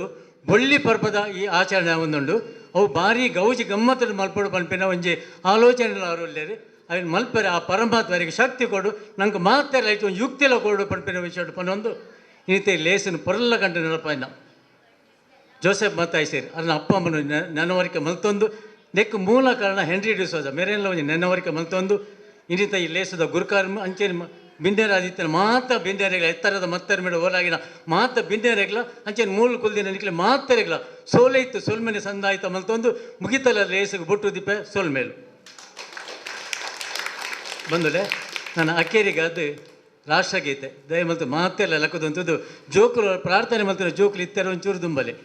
ಬೊಳ್ಳಿ ಪರ್ಪದ ಈ ಆಚರಣೆ ಒಂದುಂಡು. ಅವು ಭಾರಿ ಗೌಜಿ ಗಮ್ಮತ್ತದ ಮಲ್ಪಡು ಪನ್ಪಿನ ಒಂಜಿ ಆಲೋಚನೆ ಅವರೊಲ್ಲೇರಿ ಅವನು ಮಲ್ಪರೆ ಆ ಪರಮಾತ್ಮರಿಗೆ ಶಕ್ತಿ ಕೊಡು, ನಂಗೆ ಮಾತೆಲ್ಲ ಆಯ್ತು ಒಂದು ಯುಕ್ತಿಲ್ಲ ಕೊಡು ಪನ್ಪಿನ ವಿಷಯ ಪನ್ನೊಂದು ಇನಿತ ಈ ಲೇಸನು ಪೊರ್ಲ ಗಂಟೆ ನೆನಪಾಯ್ನ ಜೋಸೆಫ್ ಮತಾಯಸ್ ಸೇರಿ ಅದನ್ನ ಅಪ್ಪ ಅಮ್ಮನ ನೆನವರಿಕೆ ಮಲ್ತೊಂದು ನೆಕ್ ಮೂಲ ಕಾರಣ ಹೆನ್ರಿ ಡಿಸೋಜ ಮೇರೆಲ್ಲ ಒಂದು ನೆನವರಿಕೆ ಮಲ್ತೊಂದು ಇನ್ನಿತ ಈ ಲೇಸದ ಗುರುಕಾರ ಅಂಚೆನ ಬಿಂದೇರಾದಿತ್ಯನ ಮಾತ ಬಿಂದೇರೆಗ್ಲ ಎತ್ತರದ ಮತ್ತರ ಮೇಲೆ ಓಲಾಗಿನ ಮಾತ ಬಿಂದೇರೆಗ್ಲ ಅಂಚೆನ ಮೂಲ ಕುಲ್ದಿನ ನಿಕ್ಲೆ ಮಾತೆರೆಗ್ಲ ಸೋಲೆ ಇತ್ತು ಸೋಲ್ಮೆನೆ ಸಂದಾಯ್ತ ಮಲ್ತೊಂದು ಮುಗಿತಲ್ಲ ಲೇಸಿಗೆ ಬುಟ್ಟು ದಿಪ್ಪೆ ಸೋಲ್ಮೇಲು ಬಂದುಲೆ ನಾನು ಅಕ್ಕೇರಿಗೆ ಅದು ರಾಷ್ಟ್ರಗೀತೆ ದಯಮಲ್ತು ಮಾತೆಲ್ಲ ಲೆಕ್ಕದಂಥದ್ದು ಜೋಕುಲು ಪ್ರಾರ್ಥನೆ ಮಲ್ತಿನ ಜೋಕುಲು ಇತ್ತರ ಒಂಚೂರು ದುಂಬಲೆ.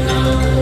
ಜನ